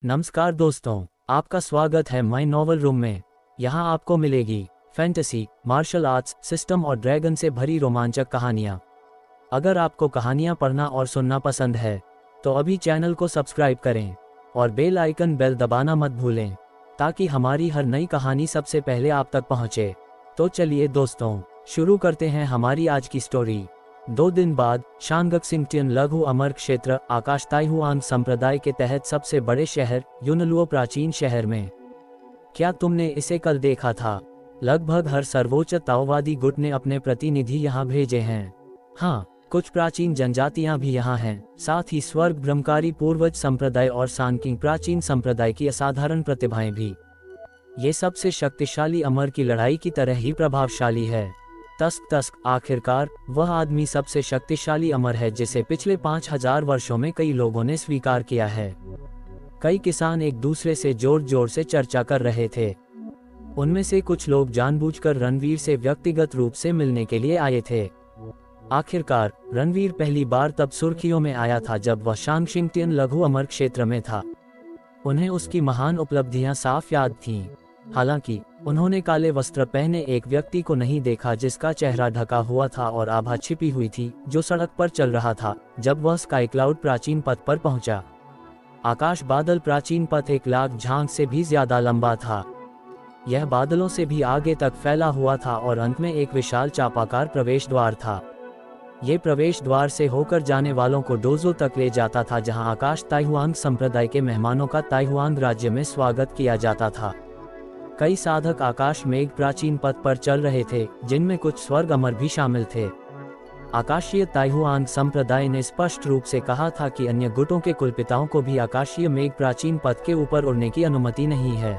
नमस्कार दोस्तों, आपका स्वागत है माय नॉवल रूम में। यहाँ आपको मिलेगी फैंटेसी, मार्शल आर्ट्स, सिस्टम और ड्रैगन से भरी रोमांचक कहानियाँ। अगर आपको कहानियाँ पढ़ना और सुनना पसंद है तो अभी चैनल को सब्सक्राइब करें और बेल आइकन बेल दबाना मत भूलें ताकि हमारी हर नई कहानी सबसे पहले आप तक पहुँचे। तो चलिए दोस्तों, शुरू करते हैं हमारी आज की स्टोरी। 2 दिन बाद शांगक्सिंगटियन लघु अमर क्षेत्र आकाश ताइहुआन संप्रदाय के तहत सबसे बड़े शहर यूनलुओ प्राचीन शहर में। क्या तुमने इसे कल देखा था? लगभग हर सर्वोच्च ताओवादी गुट ने अपने प्रतिनिधि यहाँ भेजे हैं। हाँ, कुछ प्राचीन जनजातियाँ भी यहाँ हैं, साथ ही स्वर्ग ब्रह्मकारी पूर्वज संप्रदाय और सांकिंग प्राचीन संप्रदाय की असाधारण प्रतिभाएं भी। ये सबसे शक्तिशाली अमर की लड़ाई की तरह ही प्रभावशाली है। तस्क आखिरकार वह आदमी सबसे शक्तिशाली अमर है जिसे पिछले 5000 वर्षों में कई लोगों ने स्वीकार किया है। कई किसान एक दूसरे से जोर जोर से चर्चा कर रहे थे। उनमें से कुछ लोग जानबूझकर रणवीर से व्यक्तिगत रूप से मिलने के लिए आए थे। आखिरकार रणवीर पहली बार तब सुर्खियों में आया था जब वह शांगक्सिंगटियन लघु अमर क्षेत्र में था। उन्हें उसकी महान उपलब्धियां साफ याद थीं। हालांकि उन्होंने काले वस्त्र पहने एक व्यक्ति को नहीं देखा जिसका चेहरा ढका हुआ था और आभा छिपी हुई थी, जो सड़क पर चल रहा था जब वह स्काई क्लाउड प्राचीन पथ पर पहुंचा। आकाश बादल प्राचीन पथ 1 लाख झांग से भी ज्यादा लंबा था। यह बादलों से भी आगे तक फैला हुआ था और अंत में एक विशाल चापाकार प्रवेश द्वार था। ये प्रवेश द्वार से होकर जाने वालों को डोजो तक ले जाता था, जहां आकाश ताइहुआन संप्रदाय के मेहमानों का ताइहुआन राज्य में स्वागत किया जाता था। कई साधक आकाश मेघ प्राचीन पथ पर चल रहे थे, जिनमें कुछ स्वर्ग अमर भी शामिल थे। आकाशीय ताइहुआन संप्रदाय ने स्पष्ट रूप से कहा था कि अन्य गुटों के कुलपिताओं को भी आकाशीय मेघ प्राचीन पथ के ऊपर उड़ने की अनुमति नहीं है।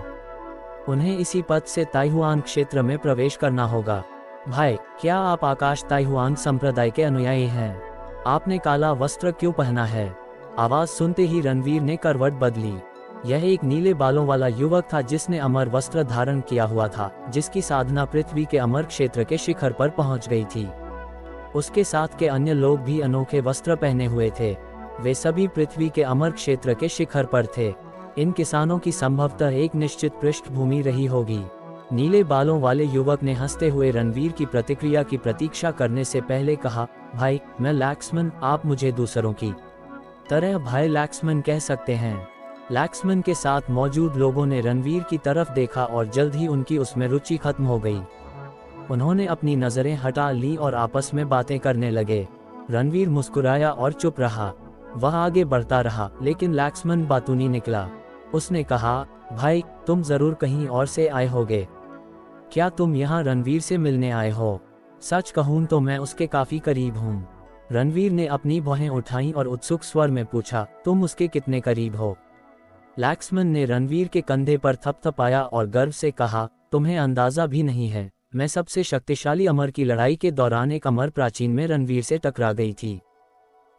उन्हें इसी पथ से ताइहुआन क्षेत्र में प्रवेश करना होगा। भाई, क्या आप आकाश ताइहुआन संप्रदाय के अनुयायी हैं? आपने काला वस्त्र क्यों पहना है? आवाज सुनते ही रणवीर ने करवट बदली। यह एक नीले बालों वाला युवक था जिसने अमर वस्त्र धारण किया हुआ था, जिसकी साधना पृथ्वी के अमर क्षेत्र के शिखर पर पहुंच गई थी। उसके साथ के अन्य लोग भी अनोखे वस्त्र पहने हुए थे। वे सभी पृथ्वी के अमर क्षेत्र के शिखर पर थे। इन किसानों की संभवतः एक निश्चित पृष्ठभूमि रही होगी। नीले बालों वाले युवक ने हंसते हुए रणवीर की प्रतिक्रिया की प्रतीक्षा करने से पहले कहा, भाई, मैं लैक्समैन, आप मुझे दूसरों की तरह भाई लैक्समैन कह सकते हैं। लैक्समैन के साथ मौजूद लोगों ने रणवीर की तरफ देखा और जल्द ही उनकी उसमें रुचि खत्म हो गई। उन्होंने अपनी नजरें हटा ली और आपस में बातें करने लगे। रणवीर मुस्कुराया और चुप रहा। वह आगे बढ़ता रहा, लेकिन लैक्समैन बातूनी निकला। उसने कहा, भाई, तुम जरूर कहीं और से आए होगे। क्या तुम यहाँ रणवीर से मिलने आए हो? सच कहूँ तो मैं उसके काफी करीब हूँ। रणवीर ने अपनी भौहें उठाईं और उत्सुक स्वर में पूछा, तुम उसके कितने करीब हो? लैक्समैन ने रणवीर के कंधे पर थपथपाया और गर्व से कहा, तुम्हें अंदाजा भी नहीं है, मैं सबसे शक्तिशाली अमर की लड़ाई के दौरान एक अमर प्राचीन में रणवीर से टकरा गई थी।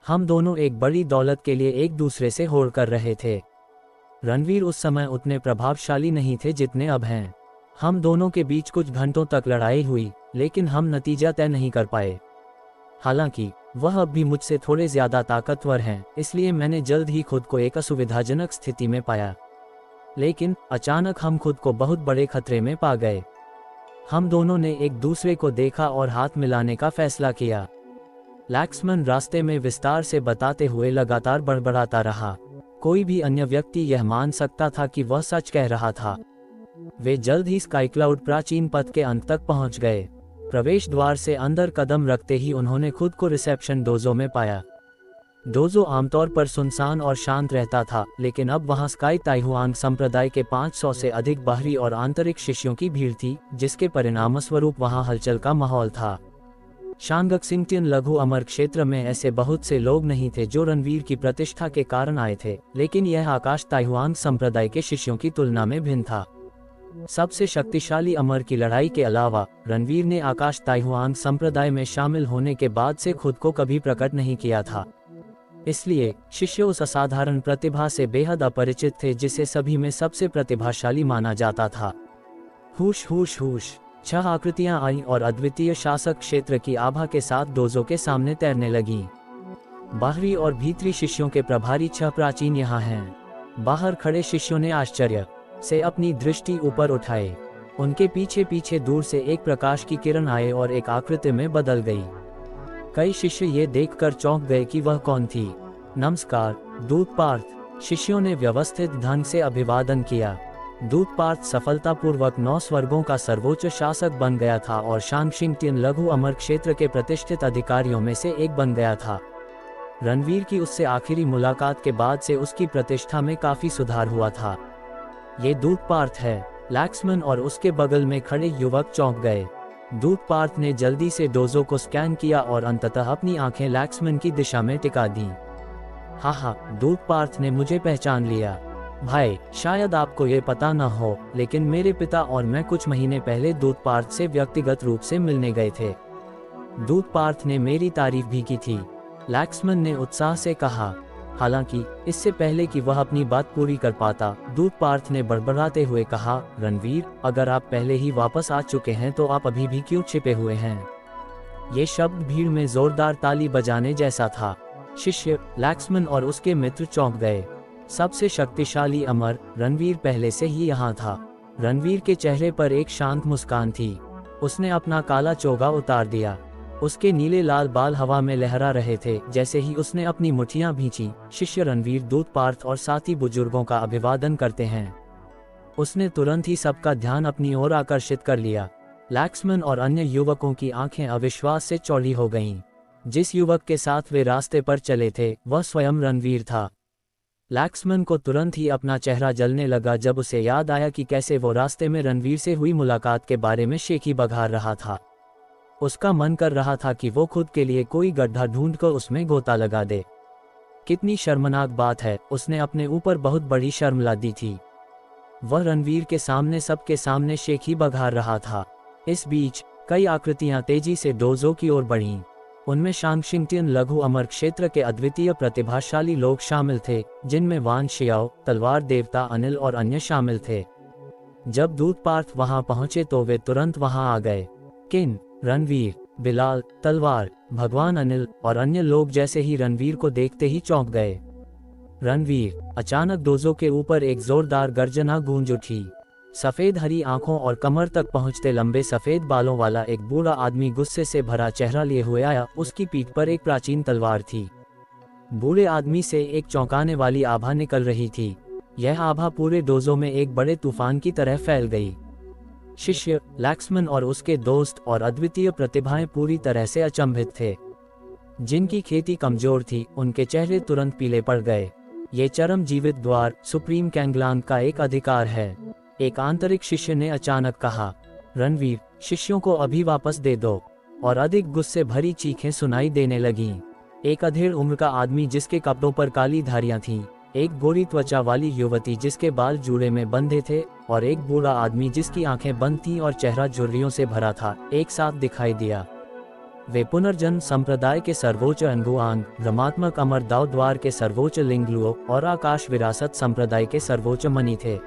हम दोनों एक बड़ी दौलत के लिए एक दूसरे से होड़ कर रहे थे। रणवीर उस समय उतने प्रभावशाली नहीं थे जितने अब हैं। हम दोनों के बीच कुछ घंटों तक लड़ाई हुई, लेकिन हम नतीजा तय नहीं कर पाए। हालांकि वह अब भी मुझसे थोड़े ज्यादा ताकतवर हैं, इसलिए मैंने जल्द ही खुद को एक असुविधाजनक स्थिति में पाया। लेकिन अचानक हम खुद को बहुत बड़े खतरे में पा गए। हम दोनों ने एक दूसरे को देखा और हाथ मिलाने का फैसला किया। लैक्समैन रास्ते में विस्तार से बताते हुए लगातार बड़बड़ाता रहा। कोई भी अन्य व्यक्ति यह मान सकता था कि वह सच कह रहा था। वे जल्द ही स्काई क्लाउड प्राचीन पथ के अंत तक पहुंच गए। प्रवेश द्वार से अंदर कदम रखते ही उन्होंने खुद को रिसेप्शन डोजो में पाया। डोजो आमतौर पर सुनसान और शांत रहता था, लेकिन अब वहां स्काई ताइहुआन संप्रदाय के 500 से अधिक बाहरी और आंतरिक शिष्यों की भीड़ थी, जिसके परिणामस्वरूप वहां हलचल का माहौल था। शांगक्सिंगटियन लघु अमर क्षेत्र में ऐसे बहुत से लोग नहीं थे जो रणवीर की प्रतिष्ठा के कारण आए थे, लेकिन यह आकाश ताइहुआन संप्रदाय के शिष्यों की तुलना में भिन्न था। सबसे शक्तिशाली अमर की लड़ाई के अलावा रणवीर ने आकाश ताइहुआन संप्रदाय में शामिल होने के बाद से खुद को कभी प्रकट नहीं किया था। इसलिए शिष्य उस असाधारण प्रतिभा से बेहद अपरिचित थे जिसे सभी में सबसे प्रतिभाशाली माना जाता था। हुश हुश हुश 6 आकृतियां आईं और अद्वितीय शासक क्षेत्र की आभा के साथ डोजो के सामने तैरने लगीं। बाहरी और भीतरी शिष्यों के प्रभारी 6 प्राचीन यहाँ हैं। बाहर खड़े शिष्यों ने आश्चर्य से अपनी दृष्टि ऊपर उठाए। उनके पीछे पीछे दूर से एक प्रकाश की किरण आए और एक आकृति में बदल गई। कई शिष्य ये देखकर चौंक गए कि वह कौन थी। नमस्कार दूत पार्थ, शिष्यों ने व्यवस्थित ढंग से अभिवादन किया। दूत पार्थ सफलतापूर्वक 9 स्वर्गों का सर्वोच्च शासक बन गया था और शांगशिंगटियन लघु अमर क्षेत्र के प्रतिष्ठित अधिकारियों में से एक बन गया था। रणवीर की उससे आखिरी मुलाकात के बाद से उसकी प्रतिष्ठा में काफी सुधार हुआ था। ये दूत पार्थ है। लैक्समैन और उसके बगल में खड़े युवक चौंक गए। दूत पार्थ ने जल्दी से डोजो को स्कैन किया और अंततः अपनी आंखें लैक्समैन की दिशा में टिका दी। हाँ, दूत पार्थ ने मुझे पहचान लिया। भाई, शायद आपको ये पता न हो, लेकिन मेरे पिता और मैं कुछ महीने पहले दूत पार्थ से व्यक्तिगत रूप से मिलने गए थे। दूत पार्थ ने मेरी तारीफ भी की थी, लैक्समैन ने उत्साह से कहा। हालांकि इससे पहले कि वह अपनी बात पूरी कर पाता, दूत पार्थ ने बड़बड़ाते हुए कहा, रणवीर, अगर आप पहले ही वापस आ चुके हैं तो आप अभी भी क्यों छिपे हुए हैं? ये शब्द भीड़ में जोरदार ताली बजाने जैसा था। शिष्य, लैक्समैन और उसके मित्र चौंक गए। सबसे शक्तिशाली अमर, रणवीर पहले से ही यहाँ था। रणवीर के चेहरे पर एक शांत मुस्कान थी। उसने अपना काला चोगा उतार दिया। उसके नीले लाल बाल हवा में लहरा रहे थे जैसे ही उसने अपनी मुट्ठियां भींची। शिष्य रणवीर, दूत पार्थ और साथी बुजुर्गों का अभिवादन करते हैं। उसने तुरंत ही सबका ध्यान अपनी ओर आकर्षित कर लिया। लैक्समैन और अन्य युवकों की आंखें अविश्वास से चौड़ी हो गईं। जिस युवक के साथ वे रास्ते पर चले थे वह स्वयं रणवीर था। लैक्समैन को तुरंत ही अपना चेहरा जलने लगा जब उसे याद आया कि कैसे वो रास्ते में रणवीर से हुई मुलाकात के बारे में शेखी बघार रहा था। उसका मन कर रहा था कि वो खुद के लिए कोई गड्ढा ढूंढकर उसमें गोता लगा दे। कितनी शर्मनाक बात है, उसने अपने ऊपर बहुत बड़ी शर्म लादी थी। वह रणवीर के सामने सबके सामने शेखी बघार रहा था। इस बीच कई आकृतियां तेजी से डोजो की ओर बढ़ीं। उनमें शांगशिंगटियन लघु अमर क्षेत्र के अद्वितीय प्रतिभाशाली लोग शामिल थे, जिनमें वान शियाओ, तलवार देवता अनिल और अन्य शामिल थे। जब दूत पार्थ वहां पहुंचे तो वे तुरंत वहां आ गए। किन, रणवीर, बिलाल, तलवार, भगवान अनिल और अन्य लोग जैसे ही रणवीर को देखते ही चौंक गए। रणवीर, अचानक डोजो के ऊपर एक जोरदार गर्जना गूंज उठी। सफेद हरी आंखों और कमर तक पहुंचते लंबे सफेद बालों वाला एक बूढ़ा आदमी गुस्से से भरा चेहरा लिए हुए आया। उसकी पीठ पर एक प्राचीन तलवार थी। बूढ़े आदमी से एक चौंकाने वाली आभा निकल रही थी। यह आभा पूरे डोजो में एक बड़े तूफान की तरह फैल गई। शिष्य, लैक्समैन और उसके दोस्त और अद्वितीय प्रतिभाएं पूरी तरह से अचंभित थे। जिनकी खेती कमजोर थी, उनके चेहरे तुरंत पीले पड़ गए। ये चरम जीवित द्वार सुप्रीम कैंगलांग का एक अधिकार है, एक आंतरिक शिष्य ने अचानक कहा। रणवीर, शिष्यों को अभी वापस दे दो। और अधिक गुस्से भरी चीखें सुनाई देने लगीं। एक अधेड़ उम्र का आदमी जिसके कपड़ों पर काली धारियां थीं, एक गोरी त्वचा वाली युवती जिसके बाल जूड़े में बंधे थे और एक बूढ़ा आदमी जिसकी आंखें बंद थीं और चेहरा झुर्रियों से भरा था, एक साथ दिखाई दिया। वे पुनर्जन्म संप्रदाय के सर्वोच्च अंगुआंग, भ्रमात्मक अमर दाव द्वार के सर्वोच्च लिंगलुओ और आकाश विरासत संप्रदाय के सर्वोच्च मणि थे।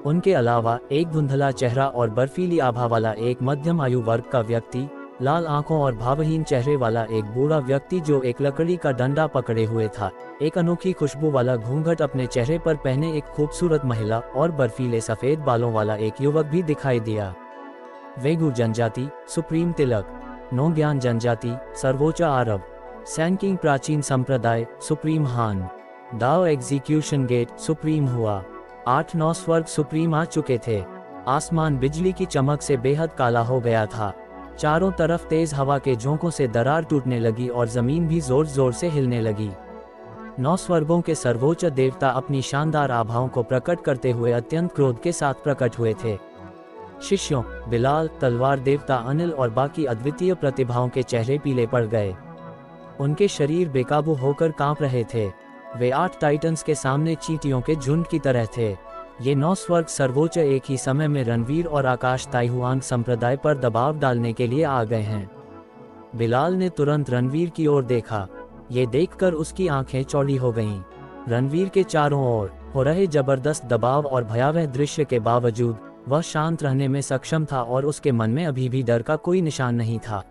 उनके अलावा एक धुंधला चेहरा और बर्फीली आभा वाला एक मध्यम आयु वर्ग का व्यक्ति, लाल आंखों और भावहीन चेहरे वाला एक बूढ़ा व्यक्ति जो एक लकड़ी का डंडा पकड़े हुए था, एक अनोखी खुशबू वाला घूंघट अपने चेहरे पर पहने एक खूबसूरत महिला और बर्फीले सफेद बालों वाला एक युवक भी दिखाई दिया। वेगू जनजाति, सुप्रीम तिलक। नोग्यान जनजाति, सर्वोच्च आरब। सैनकिंग प्राचीन संप्रदाय, सुप्रीम हान। दाओ एग्जीक्यूशन गेट, सुप्रीम हुआ। 8-9 स्वर्ग सुप्रीम आ चुके थे। आसमान बिजली की चमक से बेहद काला हो गया था। चारों तरफ तेज हवा के झोंकों से दरार टूटने लगी और जमीन भी जोर जोर से हिलने लगी। 9 स्वर्गों के सर्वोच्च देवता अपनी शानदार आभाओं को प्रकट करते हुए अत्यंत क्रोध के साथ प्रकट हुए थे। शिष्यों, बिलाल, तलवार देवता अनिल और बाकी अद्वितीय प्रतिभाओं के चेहरे पीले पड़ गए। उनके शरीर बेकाबू होकर कांप रहे थे। वे 8 टाइटन्स के सामने चींटियों के झुंड की तरह थे। ये 9 स्वर्ग सर्वोच्च एक ही समय में रणवीर और आकाश ताइहुआंग संप्रदाय पर दबाव डालने के लिए आ गए हैं। बिलाल ने तुरंत रणवीर की ओर देखा। ये देखकर उसकी आंखें चौड़ी हो गईं। रणवीर के चारों ओर हो रहे जबरदस्त दबाव और भयावह दृश्य के बावजूद वह शांत रहने में सक्षम था और उसके मन में अभी भी डर का कोई निशान नहीं था।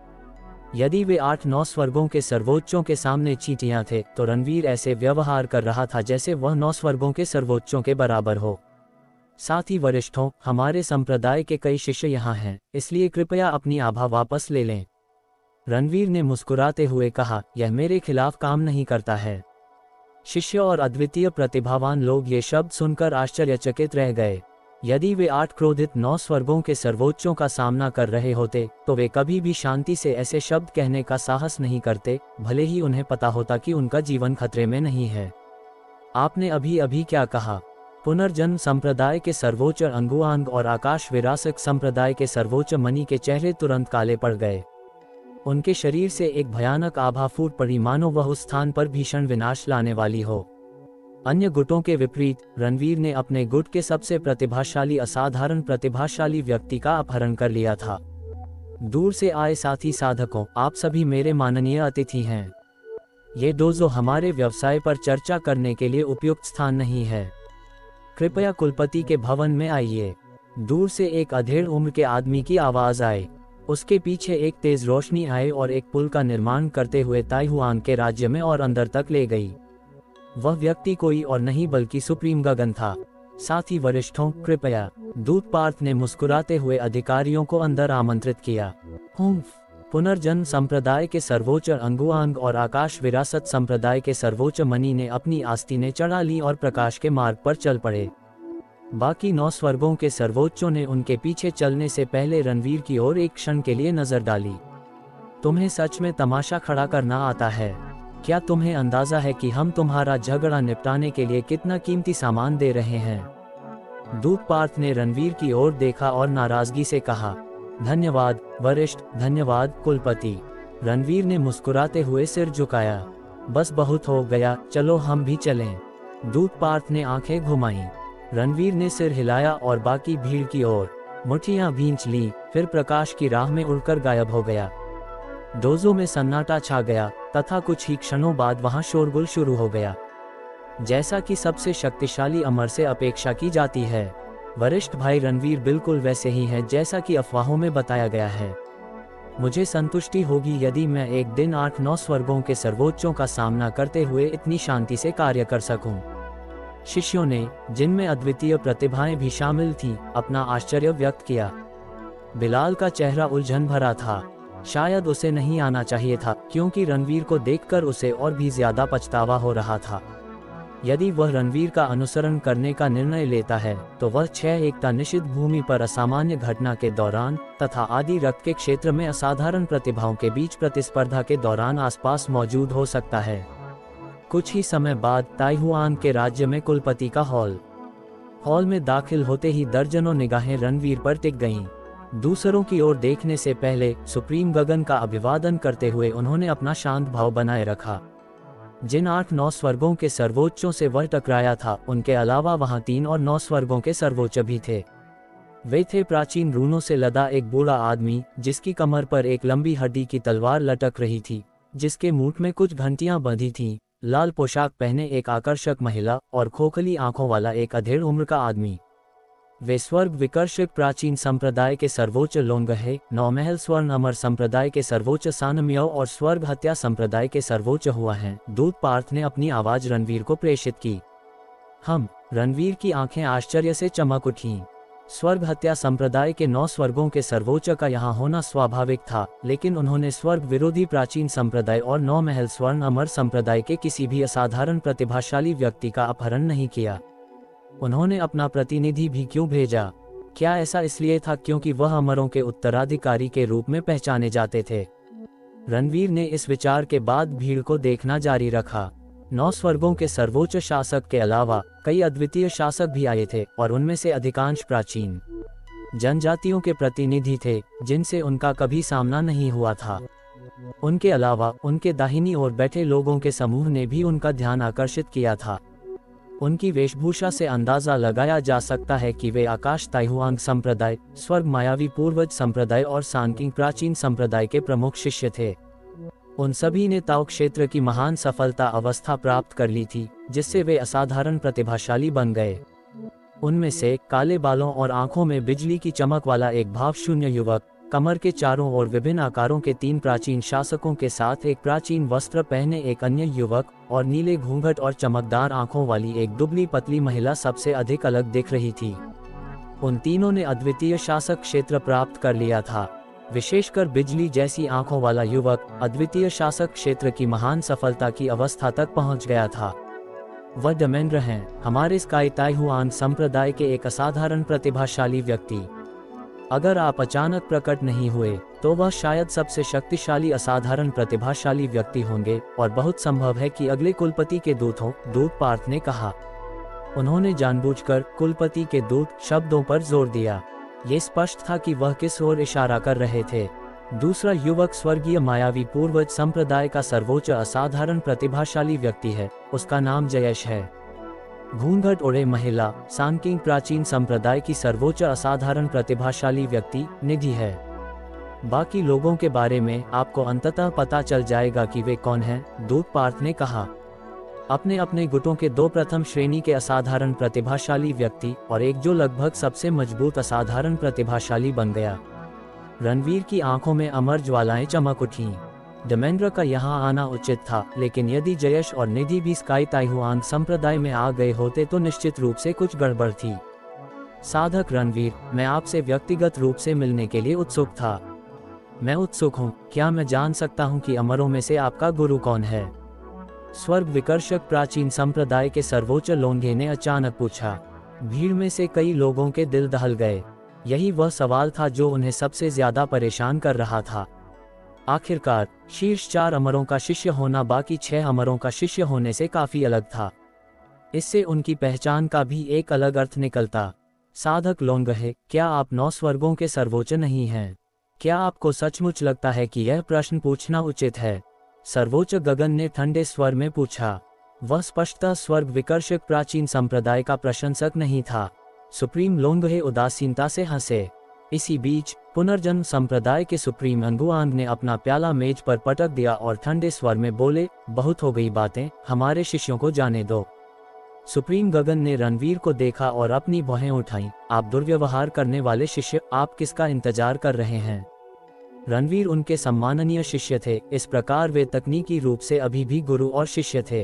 यदि वे 8-9 स्वर्गों के सर्वोच्चों के सामने चींटियां थे तो रणवीर ऐसे व्यवहार कर रहा था जैसे वह 9 स्वर्गों के सर्वोच्चों के बराबर हो। साथ ही वरिष्ठों, हमारे संप्रदाय के कई शिष्य यहाँ हैं, इसलिए कृपया अपनी आभा वापस ले लें। रणवीर ने मुस्कुराते हुए कहा, यह मेरे खिलाफ काम नहीं करता है। शिष्य और अद्वितीय प्रतिभावान लोग ये शब्द सुनकर आश्चर्यचकित रह गए। यदि वे 8 क्रोधित 9 स्वर्गों के सर्वोच्चों का सामना कर रहे होते तो वे कभी भी शांति से ऐसे शब्द कहने का साहस नहीं करते, भले ही उन्हें पता होता कि उनका जीवन खतरे में नहीं है। आपने अभी अभी क्या कहा? पुनर्जन्म संप्रदाय के सर्वोच्च अंगुआंग और आकाश विरासक संप्रदाय के सर्वोच्च मणि के चेहरे तुरंत काले पड़ गए। उनके शरीर से एक भयानक आभा फूट पड़ी, मानो वह उस स्थान पर भीषण विनाश लाने वाली हो। अन्य गुटों के विपरीत रणवीर ने अपने गुट के सबसे प्रतिभाशाली असाधारण प्रतिभाशाली व्यक्ति का अपहरण कर लिया था। दूर से आए साथी साधकों, आप सभी मेरे माननीय अतिथि हैं। ये डोजो हमारे व्यवसाय पर चर्चा करने के लिए उपयुक्त स्थान नहीं है। कृपया कुलपति के भवन में आइए। दूर से एक अधेड़ उम्र के आदमी की आवाज आई। उसके पीछे एक तेज रोशनी आई और एक पुल का निर्माण करते हुए ताइहुआन के राज्य में और अंदर तक ले गई। वह व्यक्ति कोई और नहीं बल्कि सुप्रीम गगन था। साथ ही वरिष्ठों, कृपया। दूत पार्थ ने मुस्कुराते हुए अधिकारियों को अंदर आमंत्रित किया। पुनर्जन्म संप्रदाय के सर्वोच्च अंगुआंग और आकाश विरासत संप्रदाय के सर्वोच्च मणि ने अपनी आस्तीनें चढ़ा ली और प्रकाश के मार्ग पर चल पड़े। बाकी 9 स्वर्गों के सर्वोच्चों ने उनके पीछे चलने से पहले रणवीर की ओर एक क्षण के लिए नजर डाली। तुम्हें सच में तमाशा खड़ा करना आता है? क्या तुम्हें अंदाजा है कि हम तुम्हारा झगड़ा निपटाने के लिए कितना कीमती सामान दे रहे हैं? दूत पार्थ ने रणवीर की ओर देखा और नाराजगी से कहा, धन्यवाद वरिष्ठ, धन्यवाद कुलपति। रणवीर ने मुस्कुराते हुए सिर झुकाया। बस बहुत हो गया, चलो हम भी चलें। दूत पार्थ ने आंखें घुमाईं। रणवीर ने सिर हिलाया और बाकी भीड़ की ओर मुट्ठियां भींच लीं, फिर प्रकाश की राह में उड़कर गायब हो गया। डोजो में सन्नाटा छा गया तथा कुछ ही क्षणों बाद वहां शोरगुल शुरू हो गया। जैसा कि सबसे शक्तिशाली अमर से अपेक्षा की जाती है, वरिष्ठ भाई रणवीर बिल्कुल वैसे ही हैं जैसा कि अफवाहों में बताया गया है। मुझे संतुष्टि होगी यदि मैं एक दिन 8-9 स्वर्गों के सर्वोच्चों का सामना करते हुए इतनी शांति से कार्य कर सकूं। शिष्यों ने, जिनमें अद्वितीय प्रतिभाएं भी शामिल थीं, अपना आश्चर्य व्यक्त किया। बिलाल का चेहरा उलझन भरा था। शायद उसे नहीं आना चाहिए था, क्योंकि रणवीर को देखकर उसे और भी ज्यादा पछतावा हो रहा था। यदि वह रणवीर का अनुसरण करने का निर्णय लेता है तो वह 6 एकता निषिद्ध भूमि पर असामान्य घटना के दौरान तथा आदि रक्त के क्षेत्र में असाधारण प्रतिभाओं के बीच प्रतिस्पर्धा के दौरान आसपास मौजूद हो सकता है। कुछ ही समय बाद ताइहुआन के राज्य में कुलपति का हॉल में दाखिल होते ही दर्जनों निगाहें रणवीर पर टिक गईं। दूसरों की ओर देखने से पहले सुप्रीम गगन का अभिवादन करते हुए उन्होंने अपना शांत भाव बनाए रखा। जिन 8-9 स्वर्गों के सर्वोच्चों से वह टकराया था, उनके अलावा वहां 3 और 9 स्वर्गों के सर्वोच्च भी थे। वे थे प्राचीन रूनों से लदा एक बूढ़ा आदमी, जिसकी कमर पर एक लंबी हड्डी की तलवार लटक रही थी, जिसके मुंह में कुछ घंटियां बंधी थीं, लाल पोशाक पहने एक आकर्षक महिला और खोखली आंखों वाला एक अधेड़ उम्र का आदमी। वे स्वर्ग विकर्षक प्राचीन संप्रदाय के सर्वोच्च लोंगहे, 9 महल स्वर्ण अमर संप्रदाय के सर्वोच्च सानम्यो और स्वर्ग हत्या संप्रदाय के सर्वोच्च हुआ हैं। दूत पार्थ ने अपनी आवाज रणवीर को प्रेषित की। रणवीर की आंखें आश्चर्य से चमक उठीं। स्वर्ग हत्या संप्रदाय के 9 स्वर्गों के सर्वोच्च का यहाँ होना स्वाभाविक था, लेकिन उन्होंने स्वर्ग विरोधी प्राचीन संप्रदाय और 9 महल स्वर्ण अमर संप्रदाय के किसी भी असाधारण प्रतिभाशाली व्यक्ति का अपहरण नहीं किया। उन्होंने अपना प्रतिनिधि भी क्यों भेजा? क्या ऐसा इसलिए था क्योंकि वह अमरों के उत्तराधिकारी के रूप में पहचाने जाते थे? रणवीर ने इस विचार के बाद भीड़ को देखना जारी रखा। 9 स्वर्गों के सर्वोच्च शासक के अलावा कई अद्वितीय शासक भी आए थे और उनमें से अधिकांश प्राचीन जनजातियों के प्रतिनिधि थे, जिनसे उनका कभी सामना नहीं हुआ था। उनके अलावा उनके दाहिनी ओर बैठे लोगों के समूह ने भी उनका ध्यान आकर्षित किया था। उनकी वेशभूषा से अंदाजा लगाया जा सकता है कि वे आकाश ताइहुआंग संप्रदाय, स्वर्ग मायावी पूर्वज संप्रदाय और सांकिंग प्राचीन संप्रदाय के प्रमुख शिष्य थे। उन सभी ने ताओ क्षेत्र की महान सफलता अवस्था प्राप्त कर ली थी, जिससे वे असाधारण प्रतिभाशाली बन गए। उनमें से काले बालों और आंखों में बिजली की चमक वाला एक भावशून्य युवक, कमर के चारों ओर विभिन्न आकारों के 3 प्राचीन शासकों के साथ एक प्राचीन वस्त्र पहने एक अन्य युवक और नीले घूंघट और चमकदार आंखों वाली एक दुबली पतली महिला सबसे अधिक अलग दिख रही थी। उन तीनों ने अद्वितीय शासक क्षेत्र प्राप्त कर लिया था। विशेषकर बिजली जैसी आंखों वाला युवक अद्वितीय शासक क्षेत्र की महान सफलता की अवस्था तक पहुंच गया था। वह डेमेंड्र हैं, हमारे स्काई ताइहुआन संप्रदाय के एक असाधारण प्रतिभाशाली व्यक्ति। अगर आप अचानक प्रकट नहीं हुए तो वह शायद सबसे शक्तिशाली असाधारण प्रतिभाशाली व्यक्ति होंगे और बहुत संभव है कि अगले कुलपति के दूत हों, दूत पार्थ ने कहा। उन्होंने जानबूझकर कुलपति के दूत शब्दों पर जोर दिया। ये स्पष्ट था कि वह किस ओर इशारा कर रहे थे। दूसरा युवक स्वर्गीय मायावी पूर्वज संप्रदाय का सर्वोच्च असाधारण प्रतिभाशाली व्यक्ति है, उसका नाम जयश है। घूंघट ओढ़े महिला सांकिंग प्राचीन संप्रदाय की सर्वोच्च असाधारण प्रतिभाशाली व्यक्ति निधि है। बाकी लोगों के बारे में आपको अंततः पता चल जाएगा कि वे कौन हैं, दूत पार्थ ने कहा। अपने अपने गुटों के 2 प्रथम श्रेणी के असाधारण प्रतिभाशाली व्यक्ति और एक जो लगभग सबसे मजबूत असाधारण प्रतिभाशाली बन गया। रणवीर की आंखों में अमर ज्वालाएं चमक उठीं। डेमेंड्र का यहाँ आना उचित था, लेकिन यदि जयश और निधि भी स्काई ताइहुआन संप्रदाय में आ गए होते तो निश्चित रूप से कुछ गड़बड़ थी। साधक रणवीर, मैं आपसे व्यक्तिगत रूप से मिलने के लिए उत्सुक था। मैं उत्सुक हूँ, क्या मैं जान सकता हूँ कि अमरों में से आपका गुरु कौन है? स्वर्ग विकर्षक प्राचीन संप्रदाय के सर्वोच्च लोंगे ने अचानक पूछा। भीड़ में से कई लोगों के दिल दहल गए। यही वह सवाल था जो उन्हें सबसे ज्यादा परेशान कर रहा था। आखिरकार शीर्ष 4 अमरों का शिष्य होना बाकी 6 अमरों का शिष्य होने से काफी अलग था। इससे उनकी पहचान का भी एक अलग अर्थ निकलता। साधक लोंगे, क्या आप 9 स्वर्गों के सर्वोच्च नहीं हैं? क्या आपको सचमुच लगता है कि यह प्रश्न पूछना उचित है? सर्वोच्च गगन ने ठंडे स्वर में पूछा। वह स्पष्टतः स्वर्ग विकर्षक प्राचीन संप्रदाय का प्रशंसक नहीं था। सुप्रीम लोंगे उदासीनता से हंसे। इसी बीच पुनर्जन्म संप्रदाय के सुप्रीम अंगुआंग ने अपना प्याला मेज पर पटक दिया और ठंडे स्वर में बोले, बहुत हो गई बातें, हमारे शिष्यों को जाने दो। सुप्रीम गगन ने रणवीर को देखा और अपनी भौहें उठाईं। आप दुर्व्यवहार करने वाले शिष्य, आप किसका इंतजार कर रहे हैं? रणवीर उनके सम्माननीय शिष्य थे, इस प्रकार वे तकनीकी रूप से अभी भी गुरु और शिष्य थे।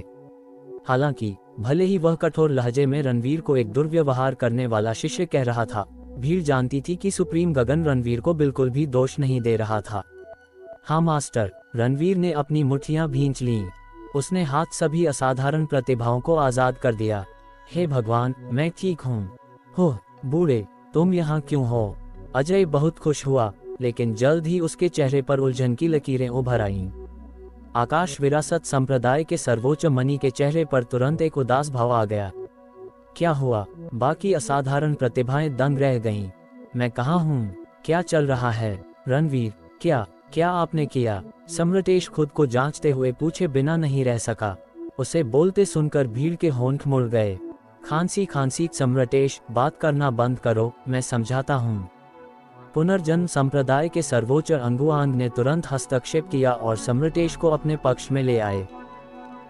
हालांकि भले ही वह कठोर लहजे में रणवीर को एक दुर्व्यवहार करने वाला शिष्य कह रहा था, भीड़ जानती थी कि सुप्रीम गगन रणवीर को बिल्कुल भी दोष नहीं दे रहा था। हाँ मास्टर, रणवीर ने अपनी मुट्ठियां भींच लीं। उसने हाथ सभी असाधारण प्रतिभाओं को आजाद कर दिया। हे भगवान, मैं ठीक हूँ। हो बूढ़े, तुम यहाँ क्यों हो? अजय बहुत खुश हुआ, लेकिन जल्द ही उसके चेहरे पर उलझन की लकीरें उभर आईं। आकाश विरासत संप्रदाय के सर्वोच्च मणि के चेहरे पर तुरंत एक उदास भाव आ गया। क्या हुआ? बाकी असाधारण प्रतिभाएं दंग रह गईं। मैं कहाँ हूँ? क्या चल रहा है? रणवीर, क्या आपने किया? सम्राटेश खुद को जांचते हुए पूछे बिना नहीं रह सका। उसे बोलते सुनकर भीड़ के होंठ मुड़ गए। खांसी सम्राटेश, बात करना बंद करो, मैं समझाता हूँ। पुनर्जन्म संप्रदाय के सर्वोच्च अंगुआंग ने तुरंत हस्तक्षेप किया और सम्राटेश को अपने पक्ष में ले आए।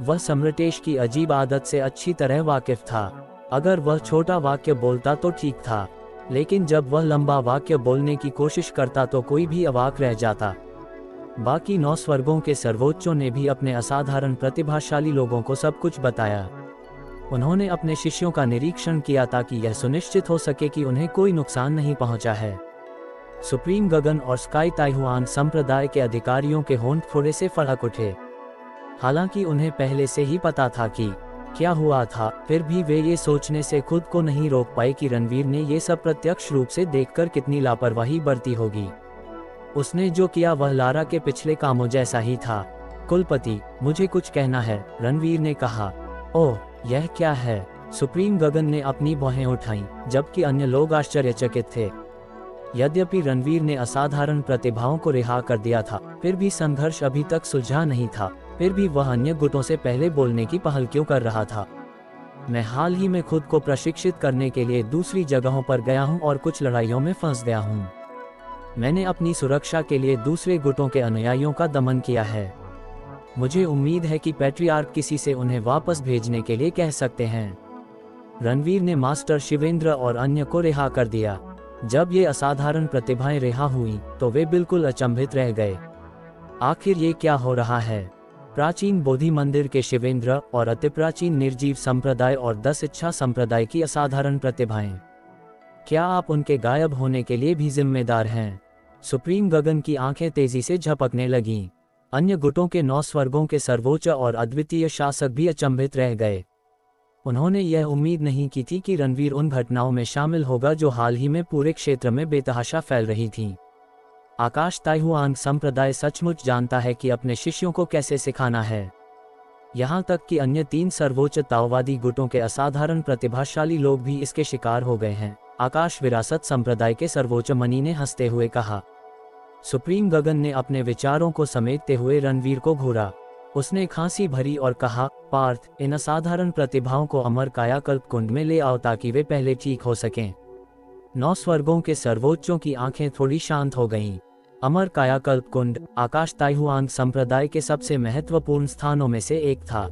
वह सम्राटेश की अजीब आदत से अच्छी तरह वाकिफ था। अगर वह छोटा वाक्य बोलता तो ठीक था, लेकिन जब वह लंबा वाक्य बोलने की कोशिश करता तो कोई भी अवाक रह जाता। बाकी 9 स्वर्गों के सर्वोच्चों ने भी अपने असाधारण प्रतिभाशाली लोगों को सब कुछ बताया। उन्होंने अपने शिष्यों का निरीक्षण किया ताकि यह सुनिश्चित हो सके कि उन्हें कोई नुकसान नहीं पहुंचा है। सुप्रीम गगन और स्काई ताइहुआन संप्रदाय के अधिकारियों के होंठ थोड़े से फड़क उठे। हालांकि उन्हें पहले से ही पता था कि क्या हुआ था, फिर भी वे ये सोचने से खुद को नहीं रोक पाए कि रणवीर ने ये सब प्रत्यक्ष रूप से देखकर कितनी लापरवाही बरती होगी। उसने जो किया वह लारा के पिछले कामों जैसा ही था। कुलपति, मुझे कुछ कहना है, रणवीर ने कहा। ओह, यह क्या है? सुप्रीम गगन ने अपनी भौहें उठाईं, जबकि अन्य लोग आश्चर्यचकित थे। यद्यपि रणवीर ने असाधारण प्रतिभाओं को रिहा कर दिया था, फिर भी संघर्ष अभी तक सुलझा नहीं था। फिर भी वह अन्य गुटों से पहले बोलने की पहल क्यों कर रहा था? मैं हाल ही में खुद को प्रशिक्षित करने के लिए दूसरी जगहों पर गया हूं और कुछ लड़ाइयों में फंस गया हूं। मैंने अपनी सुरक्षा के लिए दूसरे गुटों के अनुयायियों का दमन किया है। मुझे उम्मीद है कि पैट्रियार्क किसी से उन्हें वापस भेजने के लिए कह सकते हैं। रणवीर ने मास्टर शिवेंद्र और अन्य को रिहा कर दिया। जब ये असाधारण प्रतिभाएं रिहा हुई तो वे बिल्कुल अचंभित रह गए। आखिर ये क्या हो रहा है? प्राचीन बोधि मंदिर के शिवेंद्र और अति प्राचीन निर्जीव संप्रदाय और 10 इच्छा संप्रदाय की असाधारण प्रतिभाएं, क्या आप उनके गायब होने के लिए भी जिम्मेदार हैं? सुप्रीम गगन की आंखें तेजी से झपकने लगीं। अन्य गुटों के 9 स्वर्गों के सर्वोच्च और अद्वितीय शासक भी अचंभित रह गए। उन्होंने यह उम्मीद नहीं की थी कि रणवीर उन घटनाओं में शामिल होगा जो हाल ही में पूरे क्षेत्र में बेतहाशा फैल रही थीं। आकाश ताइहुआंग संप्रदाय सचमुच जानता है कि अपने शिष्यों को कैसे सिखाना है। यहाँ तक कि अन्य 3 सर्वोच्च ताओवादी गुटों के असाधारण प्रतिभाशाली लोग भी इसके शिकार हो गए हैं, आकाश विरासत संप्रदाय के सर्वोच्च मणि ने हंसते हुए कहा। सुप्रीम गगन ने अपने विचारों को समेटते हुए रणवीर को घूरा। उसने खांसी भरी और कहा, पार्थ, इन असाधारण प्रतिभाओं को अमर कायाकल्प कुंड में ले आओ ताकि वे पहले ठीक हो सकें। 9 स्वर्गों के सर्वोच्चों की आंखें थोड़ी शांत हो गईं। अमर कायाकल्प कुंड आकाश ताइहुआंग संप्रदाय के सबसे महत्वपूर्ण स्थानों में से एक था।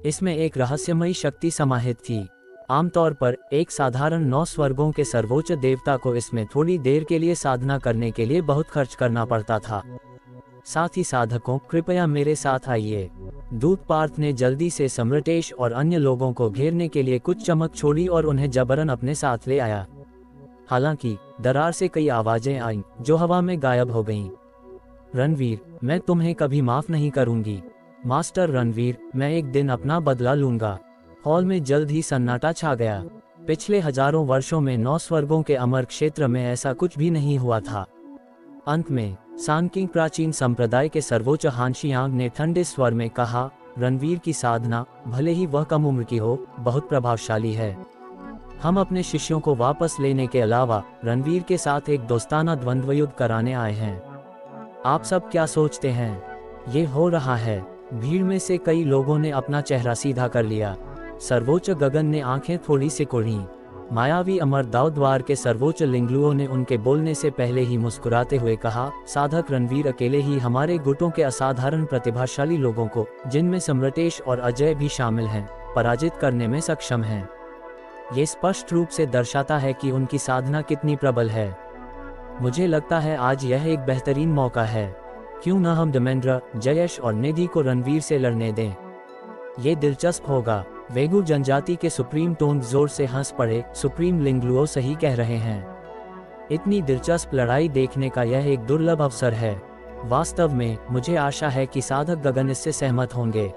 इसमें एक रहस्यमयी शक्ति समाहित थी। आमतौर पर एक साधारण 9 स्वर्गों के सर्वोच्च देवता को इसमें थोड़ी देर के लिए साधना करने के लिए बहुत खर्च करना पड़ता था। साथ ही साधकों, कृपया मेरे साथ आइए। दूत पार्थ ने जल्दी से सम्राटेश और अन्य लोगों को घेरने के लिए कुछ चमक छोड़ी और उन्हें जबरन अपने साथ ले आया। हालांकि दरार से कई आवाजें आईं जो हवा में गायब हो गईं। रणवीर, मैं तुम्हें कभी माफ नहीं करूंगी। मास्टर रणवीर, मैं एक दिन अपना बदला लूंगा। हॉल में जल्द ही सन्नाटा छा गया। पिछले हजारों वर्षों में 9 स्वर्गों के अमर क्षेत्र में ऐसा कुछ भी नहीं हुआ था। अंत में सांकिंग प्राचीन संप्रदाय के सर्वोच्च हानशियांग ने ठंडे स्वर में कहा, रणवीर की साधना, भले ही वह कम उम्र की हो, बहुत प्रभावशाली है। हम अपने शिष्यों को वापस लेने के अलावा रणवीर के साथ एक दोस्ताना द्वंद्व युद्ध कराने आए हैं। आप सब क्या सोचते हैं? ये हो रहा है। भीड़ में से कई लोगों ने अपना चेहरा सीधा कर लिया। सर्वोच्च गगन ने आंखें थोड़ी सिकुड़ी। मायावी अमर दाव द्वार के सर्वोच्च लिंगलुओं ने उनके बोलने से पहले ही मुस्कुराते हुए कहा, साधक रणवीर अकेले ही हमारे गुटों के असाधारण प्रतिभाशाली लोगों को, जिनमें सम्राटेश और अजय भी शामिल हैं, पराजित करने में सक्षम हैं। ये स्पष्ट रूप से दर्शाता है कि उनकी साधना कितनी प्रबल है। मुझे लगता है आज यह एक बेहतरीन मौका है। क्यों न हम दमेंद्र, जयेश और निधि को रणवीर से लड़ने दें? ये दिलचस्प होगा। वेगु जनजाति के सुप्रीम टोन जोर से हंस पड़े। सुप्रीम लिंगलुओ सही कह रहे हैं। इतनी दिलचस्प लड़ाई देखने का यह एक दुर्लभ अवसर है। वास्तव में मुझे आशा है कि साधक गगन इससे सहमत होंगे।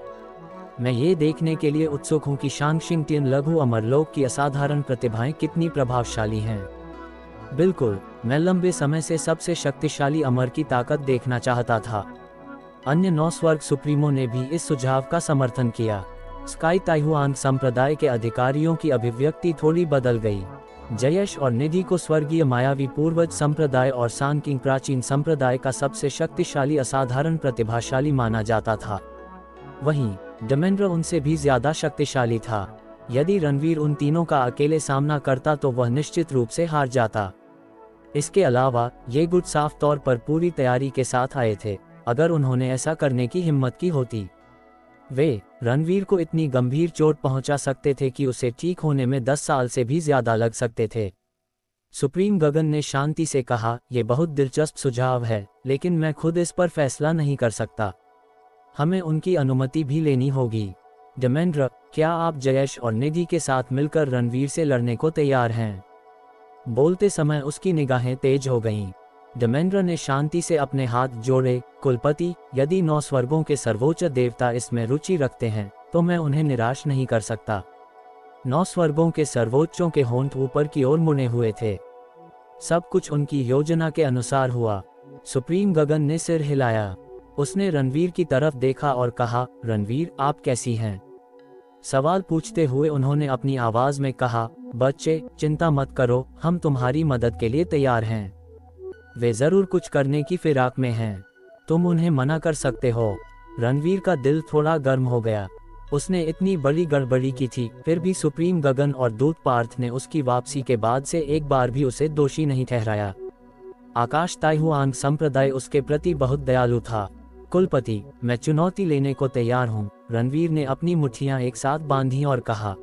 मैं ये देखने के लिए उत्सुक हूँ कि शांगशिंग टियन लघु अमरलोक की असाधारण प्रतिभाएं कितनी प्रभावशाली हैं। बिल्कुल, मैं लंबे समय से सबसे शक्तिशाली अमर की ताकत देखना चाहता था। अन्य 9 स्वर्ग सुप्रीमों ने भी इस सुझाव का समर्थन किया। स्काई ताइहुआन संप्रदाय के अधिकारियों की अभिव्यक्ति थोड़ी बदल गई। जयेश और निधि को स्वर्गीय मायावी पूर्वज संप्रदाय और सांकिंग प्राचीन संप्रदाय का सबसे शक्तिशाली असाधारण प्रतिभाशाली माना जाता था। वहीं दमेंद्र उनसे भी ज्यादा शक्तिशाली था। यदि रणवीर उन तीनों का अकेले सामना करता तो वह निश्चित रूप से हार जाता। इसके अलावा ये गुट साफ तौर पर पूरी तैयारी के साथ आए थे। अगर उन्होंने ऐसा करने की हिम्मत की होती, वे रणवीर को इतनी गंभीर चोट पहुंचा सकते थे कि उसे ठीक होने में 10 साल से भी ज्यादा लग सकते थे। सुप्रीम गगन ने शांति से कहा, यह बहुत दिलचस्प सुझाव है, लेकिन मैं खुद इस पर फैसला नहीं कर सकता। हमें उनकी अनुमति भी लेनी होगी। दमेंद्र, क्या आप जयेश और निधि के साथ मिलकर रणवीर से लड़ने को तैयार हैं? बोलते समय उसकी निगाहें तेज हो गईं। दमेंद्र ने शांति से अपने हाथ जोड़े। कुलपति, यदि 9 स्वर्गों के सर्वोच्च देवता इसमें रुचि रखते हैं तो मैं उन्हें निराश नहीं कर सकता। 9 स्वर्गों के सर्वोच्चों के होंठ ऊपर की ओर मुड़े हुए थे। सब कुछ उनकी योजना के अनुसार हुआ। सुप्रीम गगन ने सिर हिलाया। उसने रणवीर की तरफ देखा और कहा, रणवीर, आप कैसी हैं? सवाल पूछते हुए उन्होंने अपनी आवाज में कहा, बच्चे, चिंता मत करो, हम तुम्हारी मदद के लिए तैयार हैं। वे जरूर कुछ करने की फिराक में हैं। तुम उन्हें मना कर सकते हो। रणवीर का दिल थोड़ा गर्म हो गया। उसने इतनी बड़ी गड़बड़ी की थी, फिर भी सुप्रीम गगन और दूत पार्थ ने उसकी वापसी के बाद से एक बार भी उसे दोषी नहीं ठहराया। आकाश ताइहुआन संप्रदाय उसके प्रति बहुत दयालु था। कुलपति, मैं चुनौती लेने को तैयार हूँ। रणवीर ने अपनी मुट्ठियां एक साथ बांधी और कहा।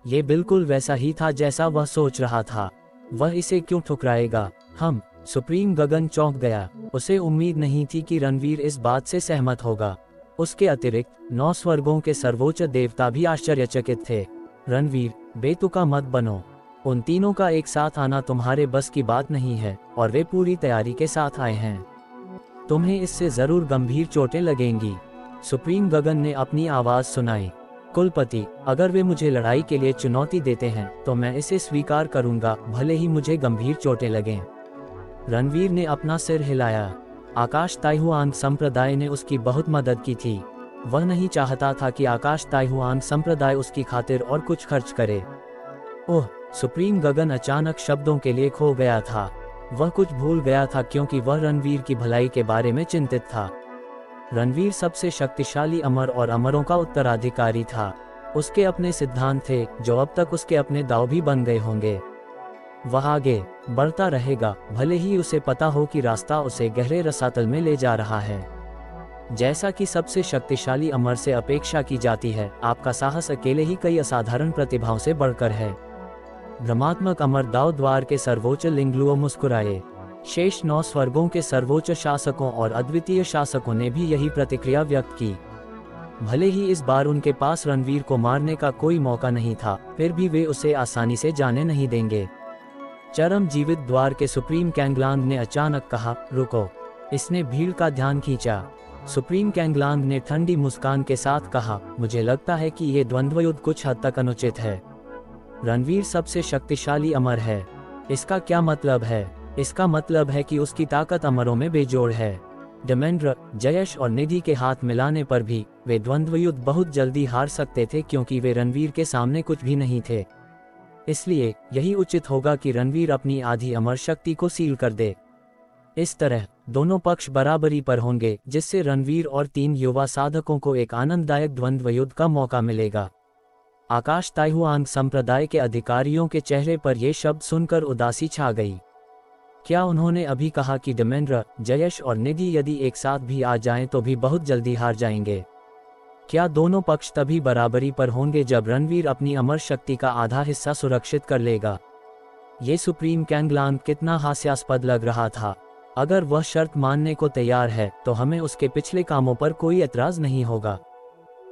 यह बिल्कुल वैसा ही था जैसा वह सोच रहा था। वह इसे क्यों ठुकराएगा? हम सुप्रीम गगन चौंक गया। उसे उम्मीद नहीं थी कि रणवीर इस बात से सहमत होगा। उसके अतिरिक्त 9 स्वर्गों के सर्वोच्च देवता भी आश्चर्यचकित थे। रणवीर, बेतुका मत बनो। उन तीनों का एक साथ आना तुम्हारे बस की बात नहीं है, और वे पूरी तैयारी के साथ आए हैं। तुम्हें इससे जरूर गंभीर चोटें लगेंगी। सुप्रीम गगन ने अपनी आवाज सुनाई। कुलपति, अगर वे मुझे लड़ाई के लिए चुनौती देते हैं तो मैं इसे स्वीकार करूंगा, भले ही मुझे गंभीर चोटें लगें। रणवीर ने अपना सिर हिलाया। आकाश ताइहुआन संप्रदाय ने उसकी बहुत मदद की थी। वह नहीं चाहता था कि आकाश ताइहुआन संप्रदाय उसकी खातिर और कुछ खर्च करे। ओह! सुप्रीम गगन अचानक शब्दों के लिए खो गया था। वह कुछ भूल गया था क्योंकि वह रणवीर की भलाई के बारे में चिंतित था। रणवीर सबसे शक्तिशाली अमर और अमरों का उत्तराधिकारी था। उसके अपने सिद्धांत थे जो अब तक उसके अपने दाव भी बन गए होंगे। वह आगे बढ़ता रहेगा, भले ही उसे पता हो कि रास्ता उसे गहरे रसातल में ले जा रहा है। जैसा कि सबसे शक्तिशाली अमर से अपेक्षा की जाती है, आपका साहस अकेले ही कई असाधारण प्रतिभाओं से बढ़कर है। भ्रमात्मक अमर दाव द्वार के सर्वोच्च लिंगलुओ मुस्कुराए। शेष 9 स्वर्गों के सर्वोच्च शासकों और अद्वितीय शासकों ने भी यही प्रतिक्रिया व्यक्त की। भले ही इस बार उनके पास रणवीर को मारने का कोई मौका नहीं था, फिर भी वे उसे आसानी से जाने नहीं देंगे। चरम जीवित द्वार के सुप्रीम कैंगलांग ने अचानक कहा, रुको। इसने भीड़ का ध्यान खींचा। सुप्रीम कैंगलांग ने ठंडी मुस्कान के साथ कहा, मुझे लगता है कि ये द्वंद्व युद्ध कुछ हद तक अनुचित है। रणवीर सबसे शक्तिशाली अमर है। इसका क्या मतलब है? इसका मतलब है कि उसकी ताकत अमरों में बेजोड़ है। डेमेंड्र, जयश और निधि के हाथ मिलाने पर भी वे द्वंद्व युद्ध बहुत जल्दी हार सकते थे क्योंकि वे रणवीर के सामने कुछ भी नहीं थे। इसलिए यही उचित होगा कि रणवीर अपनी आधी अमर शक्ति को सील कर दे। इस तरह दोनों पक्ष बराबरी पर होंगे, जिससे रणवीर और 3 युवा साधकों को एक आनंददायक द्वंद्व युद्ध का मौका मिलेगा। आकाश ताइहुआन संप्रदाय के अधिकारियों के चेहरे पर ये शब्द सुनकर उदासी छा गई। क्या उन्होंने अभी कहा कि डेमेंड्र, जयश और निधि यदि एक साथ भी आ जाएं तो भी बहुत जल्दी हार जाएंगे? क्या दोनों पक्ष तभी बराबरी पर होंगे जब रणवीर अपनी अमर शक्ति का आधा हिस्सा सुरक्षित कर लेगा? ये सुप्रीम कैंगलांग कितना हास्यास्पद लग रहा था। अगर वह शर्त मानने को तैयार है तो हमें उसके पिछले कामों पर कोई एतराज नहीं होगा,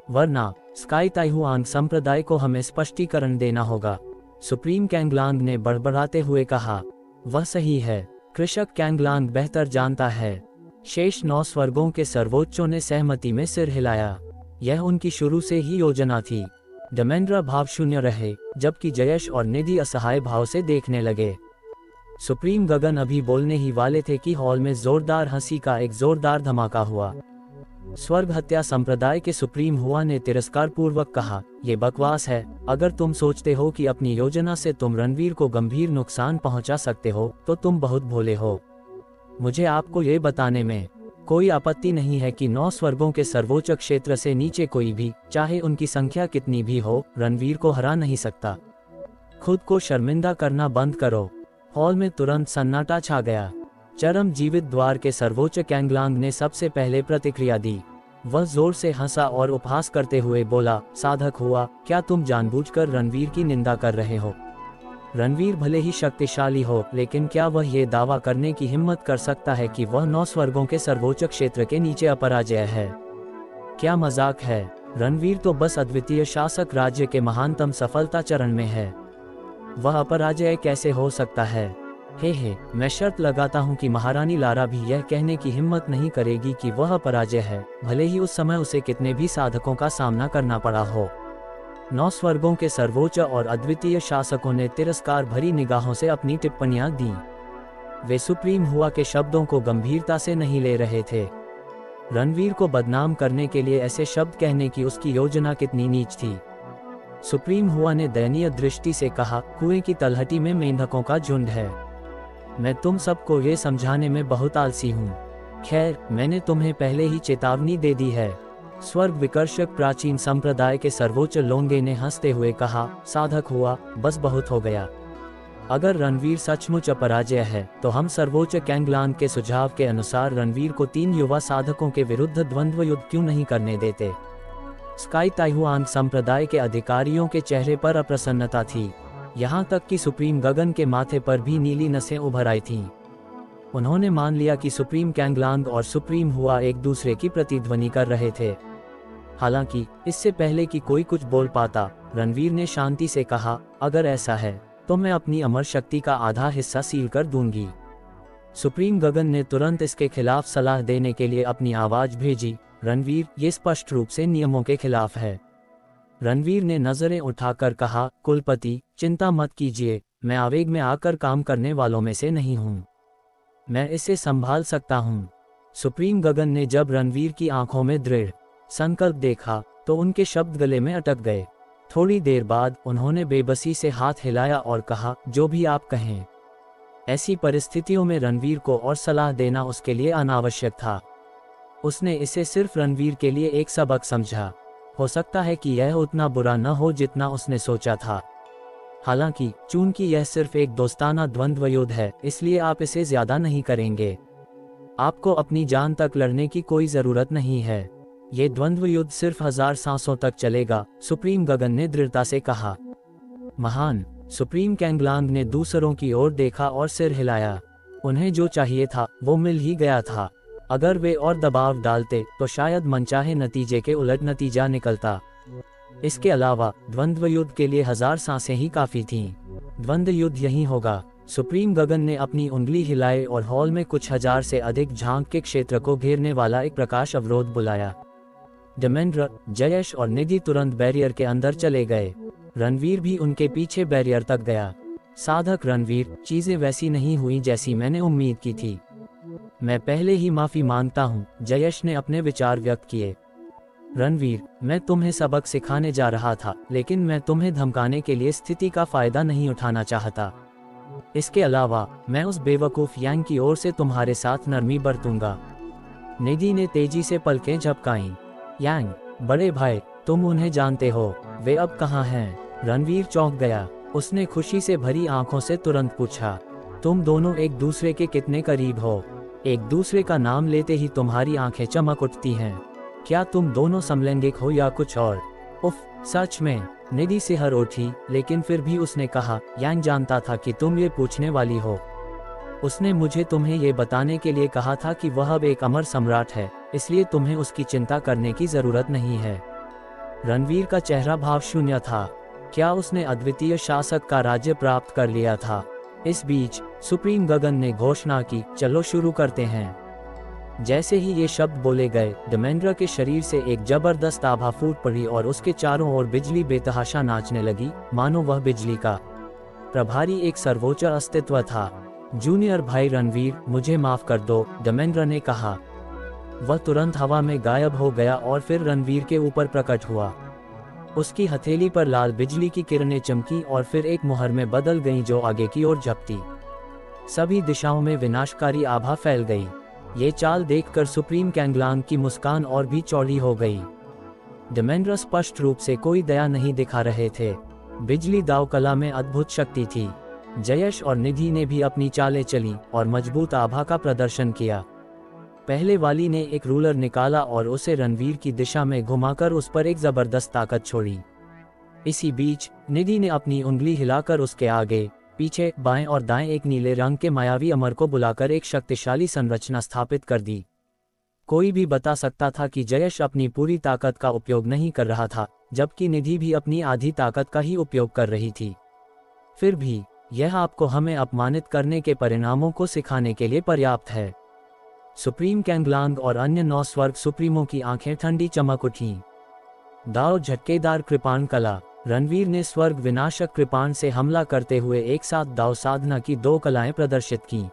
वरना स्काई ताइहुआन संप्रदाय को हमें स्पष्टीकरण देना होगा। सुप्रीम कैंगलांग ने बड़बड़ाते हुए कहा, वह सही है। कृषक कैंगलांग बेहतर जानता है। शेष 9 स्वर्गों के सर्वोच्चों ने सहमति में सिर हिलाया। यह उनकी शुरू से ही योजना थी। डेमेंड्र भावशून्य रहे, जबकि जयश और निधि असहाय भाव से देखने लगे। सुप्रीम गगन अभी बोलने ही वाले थे कि हॉल में जोरदार हंसी का एक जोरदार धमाका हुआ। स्वर्ग हत्या संप्रदाय के सुप्रीम हुआ ने तिरस्कार पूर्वक कहा, ये बकवास है। अगर तुम सोचते हो कि अपनी योजना से तुम रणवीर को गंभीर नुकसान पहुंचा सकते हो तो तुम बहुत भोले हो। मुझे आपको ये बताने में कोई आपत्ति नहीं है कि 9 स्वर्गों के सर्वोच्च क्षेत्र से नीचे कोई भी, चाहे उनकी संख्या कितनी भी हो, रणवीर को हरा नहीं सकता। खुद को शर्मिंदा करना बंद करो। हॉल में तुरंत सन्नाटा छा गया। चरम जीवित द्वार के सर्वोच्च कैंगलांग ने सबसे पहले प्रतिक्रिया दी। वह जोर से हंसा और उपहास करते हुए बोला, साधक हुआ, क्या तुम जानबूझकर रणवीर की निंदा कर रहे हो? रणवीर भले ही शक्तिशाली हो, लेकिन क्या वह ये दावा करने की हिम्मत कर सकता है कि वह 9 स्वर्गों के सर्वोच्च क्षेत्र के नीचे अपराजय है? क्या मजाक है? रणवीर तो बस अद्वितीय शासक राज्य के महानतम सफलता चरण में है। वह अपराजय कैसे हो सकता है? हे, मैं शर्त लगाता हूँ कि महारानी लारा भी यह कहने की हिम्मत नहीं करेगी कि वह अपराजय है, भले ही उस समय उसे कितने भी साधकों का सामना करना पड़ा हो। 9 स्वर्गों के सर्वोच्च और अद्वितीय शासकों ने तिरस्कार भरी निगाहों से अपनी टिप्पणियां दी। वे सुप्रीम हुआ के शब्दों को गंभीरता से नहीं ले रहे थे। रणवीर को बदनाम करने के लिए ऐसे शब्द कहने की उसकी योजना कितनी नीच थी। सुप्रीम हुआ ने दयनीय दृष्टि से कहा, कुएं की तलहटी में मेंढकों का झुंड है। मैं तुम सबको ये समझाने में बहुत आलसी हूँ। खैर, मैंने तुम्हें पहले ही चेतावनी दे दी है। स्वर्ग विकर्षक प्राचीन संप्रदाय के सर्वोच्च लोंगे ने हंसते हुए कहा, साधक हुआ, बस बहुत हो गया। अगर रणवीर सचमुच अपराजय है तो हम सर्वोच्च कैंगलांग के सुझाव के अनुसार रणवीर को 3 युवा साधकों के विरुद्ध द्वंद्व युद्ध क्यों नहीं करने देते? स्काई ताइहुआन संप्रदाय के अधिकारियों के चेहरे पर अप्रसन्नता थी। यहाँ तक कि सुप्रीम गगन के माथे पर भी नीली नसें उभर आई थीं। उन्होंने मान लिया कि सुप्रीम कैंगलांग और सुप्रीम हुआ एक दूसरे की प्रतिध्वनि कर रहे थे। हालांकि इससे पहले कि कोई कुछ बोल पाता, रणवीर ने शांति से कहा, अगर ऐसा है तो मैं अपनी अमर शक्ति का आधा हिस्सा सील कर दूंगी। सुप्रीम गगन ने तुरंत इसके खिलाफ सलाह देने के लिए अपनी आवाज भेजी, रणवीर, ये स्पष्ट रूप से नियमों के खिलाफ है। रणवीर ने नजरें उठाकर कहा, कुलपति, चिंता मत कीजिए, मैं आवेग में आकर काम करने वालों में से नहीं हूँ। मैं इसे संभाल सकता हूँ। सुप्रीम गगन ने जब रणवीर की आंखों में दृढ़ संकल्प देखा तो उनके शब्द गले में अटक गए। थोड़ी देर बाद उन्होंने बेबसी से हाथ हिलाया और कहा, जो भी आप कहें। ऐसी परिस्थितियों में रणवीर को और सलाह देना उसके लिए अनावश्यक था। उसने इसे सिर्फ रणवीर के लिए एक सबक समझा। हो सकता है कि यह उतना बुरा न हो जितना उसने सोचा था। हालांकि चूंकि यह सिर्फ एक दोस्ताना द्वंद्व युद्ध है, इसलिए आप इसे ज्यादा नहीं करेंगे। आपको अपनी जान तक लड़ने की कोई जरूरत नहीं है। ये द्वंद्व युद्ध सिर्फ 1000 सांसों तक चलेगा, सुप्रीम गगन ने दृढ़ता से कहा। महान, सुप्रीम कैंगलांग ने दूसरों की ओर देखा और सिर हिलाया। उन्हें जो चाहिए था वो मिल ही गया था। अगर वे और दबाव डालते तो शायद मनचाहे नतीजे के उलट नतीजा निकलता। इसके अलावा द्वंद्व युद्ध के लिए 1000 सांसें ही काफी थीं। द्वंद्व युद्ध यही होगा। सुप्रीम गगन ने अपनी उंगली हिलाई और हॉल में कुछ 1000 से अधिक झांक के क्षेत्र को घेरने वाला एक प्रकाश अवरोध बुलाया। धर्मेंद्र, जयेश और निधि तुरंत बैरियर के अंदर चले गए। रणवीर भी उनके पीछे बैरियर तक गया। साधक रणवीर, चीजें वैसी नहीं हुई जैसी मैंने उम्मीद की थी। मैं पहले ही माफी मांगता हूँ, जयेश ने अपने विचार व्यक्त किए। रणवीर, मैं तुम्हें सबक सिखाने जा रहा था, लेकिन मैं तुम्हें धमकाने के लिए स्थिति का फायदा नहीं उठाना चाहता। इसके अलावा मैं उस बेवकूफ यांग की ओर से तुम्हारे साथ नरमी बरतूंगा। निधि ने तेजी से पलकें झपकाईं। यांग, बड़े भाई, तुम उन्हें जानते हो, वे अब कहाँ हैं? रणवीर चौंक गया। उसने खुशी से भरी आंखों से तुरंत पूछा, तुम दोनों एक दूसरे के कितने करीब हो? एक दूसरे का नाम लेते ही तुम्हारी आंखें चमक उठती हैं। क्या तुम दोनों समलैंगिक हो या कुछ और? उफ, सच में? निधि सिहर उठी, लेकिन फिर भी उसने कहा, यांग जानता था कि तुम ये पूछने वाली हो। उसने मुझे तुम्हें ये बताने के लिए कहा था कि वह अब एक अमर सम्राट है, इसलिए तुम्हें उसकी चिंता करने की जरूरत नहीं है। रणवीर का चेहरा भाव शून्य था। क्या उसने अद्वितीय शासक का राज्य प्राप्त कर लिया था? इस बीच सुप्रीम गगन ने घोषणा की, चलो शुरू करते हैं। जैसे ही ये शब्द बोले गए, धर्मेंद्र के शरीर से एक जबरदस्त आभा फूट पड़ी और उसके चारों ओर बिजली बेतहाशा नाचने लगी, मानो वह बिजली का प्रभारी एक सर्वोच्च अस्तित्व था। जूनियर भाई रणवीर, मुझे माफ कर दो, धर्मेंद्र ने कहा। वह तुरंत हवा में गायब हो गया और फिर रणवीर के ऊपर प्रकट हुआ। उसकी हथेली पर लाल बिजली की किरणें चमकी और फिर एक मुहर में बदल गईं जो आगे की ओर झपटी। सभी दिशाओं में विनाशकारी आभा फैल गई। ये चाल देखकर सुप्रीम कैंगलांग की मुस्कान और भी चौड़ी हो गई। धर्मेंद्र स्पष्ट रूप से कोई दया नहीं दिखा रहे थे। बिजली दाव कला में अद्भुत शक्ति थी। जयेश और निधि ने भी अपनी चालें चली और मजबूत आभा का प्रदर्शन किया। पहले वाली ने एक रूलर निकाला और उसे रणवीर की दिशा में घुमाकर उस पर एक जबरदस्त ताकत छोड़ी। इसी बीच निधि ने अपनी उंगली हिलाकर उसके आगे, पीछे, बाएं और दाएं एक नीले रंग के मायावी अमर को बुलाकर एक शक्तिशाली संरचना स्थापित कर दी। कोई भी बता सकता था कि जयेश अपनी पूरी ताकत का उपयोग नहीं कर रहा था, जबकि निधि भी अपनी आधी ताकत का ही उपयोग कर रही थी। फिर भी यह आपको हमें अपमानित करने के परिणामों को सिखाने के लिए पर्याप्त है। सुप्रीम कैंगलांग और अन्य 9 स्वर्ग सुप्रीमों की आंखें ठंडी चमक उठीं। दाव झटकेदार कृपाण कला। रणवीर ने स्वर्ग विनाशक कृपाण से हमला करते हुए एक साथ दाव साधना की 2 कलाएं प्रदर्शित की।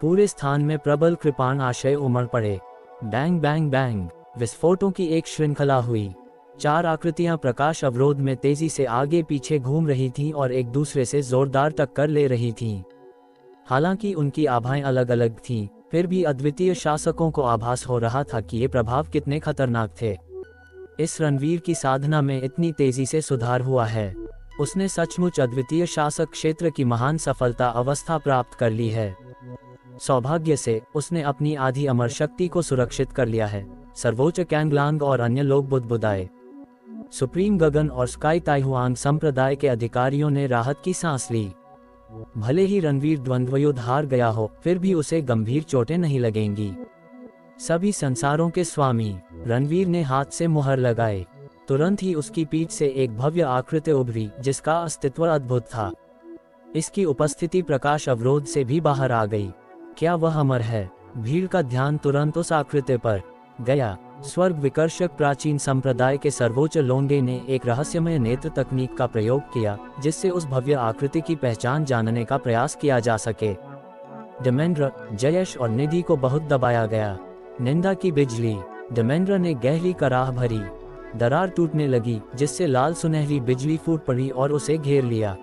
पूरे स्थान में प्रबल कृपाण आशय उमड़ पड़े। बैंग बैंग बैंग, विस्फोटों की एक श्रृंखला हुई। 4 आकृतियां प्रकाश अवरोध में तेजी से आगे पीछे घूम रही थीं और एक दूसरे से जोरदार टक्कर ले रही थीं। हालांकि उनकी आभाएं अलग अलग थीं, फिर भी अद्वितीय शासकों को आभास हो रहा था कि ये प्रभाव कितने खतरनाक थे। इस रणवीर की साधना में इतनी तेजी से सुधार हुआ है। उसने सचमुच अद्वितीय शासक क्षेत्र की महान सफलता अवस्था प्राप्त कर ली है। सौभाग्य से उसने अपनी आधी अमर शक्ति को सुरक्षित कर लिया है। सर्वोच्च कैंगलांग और अन्य लोग बुदबुदाए। सुप्रीम गगन और स्काई ताइहुआंग संप्रदाय के अधिकारियों ने राहत की सांस ली। भले ही रणवीर द्वंद्वयुद्ध हार गया हो, फिर भी उसे गंभीर चोटें नहीं लगेंगी। सभी संसारों के स्वामी, रणवीर ने हाथ से मुहर लगाए। तुरंत ही उसकी पीठ से एक भव्य आकृति उभरी जिसका अस्तित्व अद्भुत था। इसकी उपस्थिति प्रकाश अवरोध से भी बाहर आ गई। क्या वह अमर है? भीड़ का ध्यान तुरंत उस आकृति पर गया। स्वर्ग विकर्षक प्राचीन संप्रदाय के सर्वोच्च लोंगे ने एक रहस्यमय नेत्र तकनीक का प्रयोग किया जिससे उस भव्य आकृति की पहचान जानने का प्रयास किया जा सके। धर्मेंद्र, जयेश और निधि को बहुत दबाया गया। निंदा की बिजली। धर्मेंद्र ने गहरी कराह भरी। दरार टूटने लगी जिससे लाल सुनहरी बिजली फूट पड़ी और उसे घेर लिया।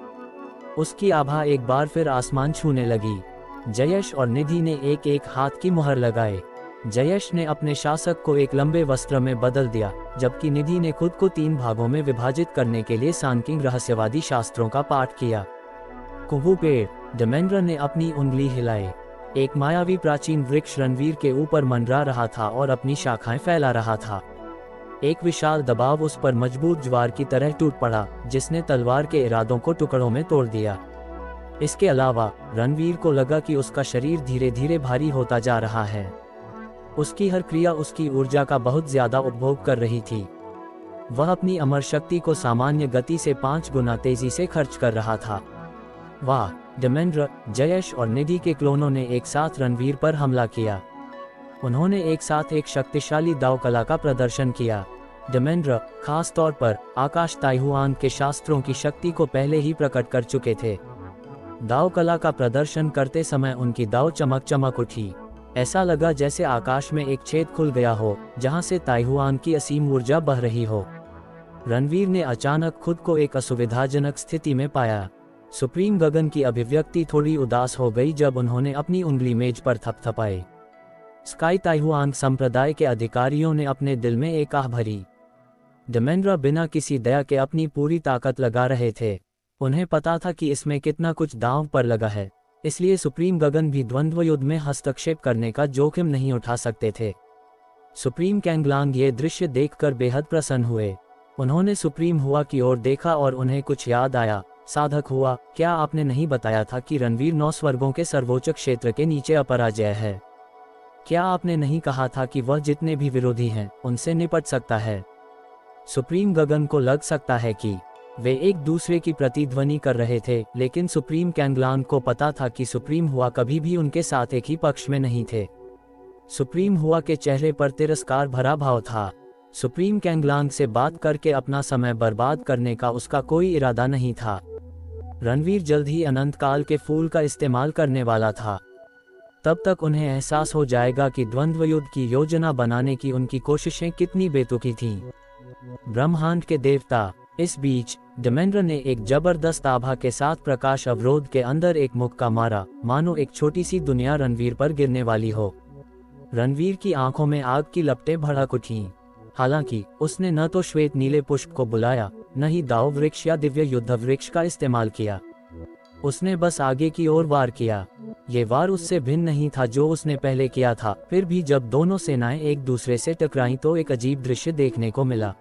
उसकी आभा एक बार फिर आसमान छूने लगी। जयेश और निधि ने एक एक हाथ की मुहर लगाए। जयेश ने अपने शासक को एक लंबे वस्त्र में बदल दिया, जबकि निधि ने खुद को 3 भागों में विभाजित करने के लिए सांकिंग रहस्यवादी शास्त्रों का पाठ किया। कुहू पेड़। धर्मेंद्र ने अपनी उंगली हिलाई। एक मायावी प्राचीन वृक्ष रणवीर के ऊपर मंडरा रहा था और अपनी शाखाएं फैला रहा था। एक विशाल दबाव उस पर मजबूत ज्वार की तरह टूट पड़ा जिसने तलवार के इरादों को टुकड़ों में तोड़ दिया। इसके अलावा रणवीर को लगा कि उसका शरीर धीरे धीरे भारी होता जा रहा है। उसकी हर क्रिया उसकी ऊर्जा का बहुत ज्यादा उपभोग कर रही थी। वह अपनी अमर शक्ति को सामान्य गति से 5 गुना तेजी से खर्च कर रहा था। वाह! धर्मेंद्र, जयेश और निधि के क्लोनों ने एक साथ रणवीर पर हमला किया। उन्होंने एक साथ एक शक्तिशाली दाव कला का प्रदर्शन किया। धर्मेंद्र खास तौर पर आकाश ताइहुआन के शास्त्रों की शक्ति को पहले ही प्रकट कर चुके थे। दाव कला का प्रदर्शन करते समय उनकी दाव चमक चमक उठी। ऐसा लगा जैसे आकाश में एक छेद खुल गया हो जहां से ताइहुआन की असीम ऊर्जा बह रही हो। रणवीर ने अचानक खुद को एक असुविधाजनक स्थिति में पाया। सुप्रीम गगन की अभिव्यक्ति थोड़ी उदास हो गई जब उन्होंने अपनी उंगली मेज पर थपथपाई। स्काई ताइहुआन संप्रदाय के अधिकारियों ने अपने दिल में एक आह भरी। धर्मेंद्र बिना किसी दया के अपनी पूरी ताकत लगा रहे थे। उन्हें पता था कि इसमें कितना कुछ दांव पर लगा है, इसलिए सुप्रीम गगन भी द्वंद्व युद्ध में हस्तक्षेप करने का जोखिम नहीं उठा सकते थे। सुप्रीम कैंगलांग ये दृश्य देखकर बेहद प्रसन्न हुए। उन्होंने सुप्रीम हुआ की ओर देखा और उन्हें कुछ याद आया। साधक हुआ, क्या आपने नहीं बताया था कि रणवीर 9 स्वर्गों के सर्वोच्च क्षेत्र के नीचे अपराजय है? क्या आपने नहीं कहा था कि वह जितने भी विरोधी हैं उनसे निपट सकता है? सुप्रीम गगन को लग सकता है कि वे एक दूसरे की प्रतिध्वनि कर रहे थे, लेकिन सुप्रीम कैंगलांग को पता था कि सुप्रीम हुआ कभी भी उनके साथ एक ही पक्ष में नहीं थे। सुप्रीम हुआ के चेहरे पर तिरस्कार भरा भाव था। सुप्रीम कैंगलांग से बात करके अपना समय बर्बाद करने का उसका कोई इरादा नहीं था। रणवीर जल्द ही अनंत काल के फूल का इस्तेमाल करने वाला था। तब तक उन्हें एहसास हो जाएगा कि द्वंद्व युद्ध की योजना बनाने की उनकी कोशिशें कितनी बेतुकी थीं। ब्रह्मांड के देवता। इस बीच धर्मेंद्र ने एक जबरदस्त आभा के साथ प्रकाश अवरोध के अंदर एक मुक्का मारा, मानो एक छोटी सी दुनिया रणवीर पर गिरने वाली हो। रणवीर की आंखों में आग की लपटें भड़क उठीं। हालांकि उसने न तो श्वेत नीले पुष्प को बुलाया, न ही दाव वृक्ष या दिव्य युद्ध वृक्ष का इस्तेमाल किया। उसने बस आगे की ओर वार किया। ये वार उससे भिन्न नहीं था जो उसने पहले किया था। फिर भी जब दोनों सेनाएं एक दूसरे से टकराईं तो एक अजीब दृश्य देखने को मिला।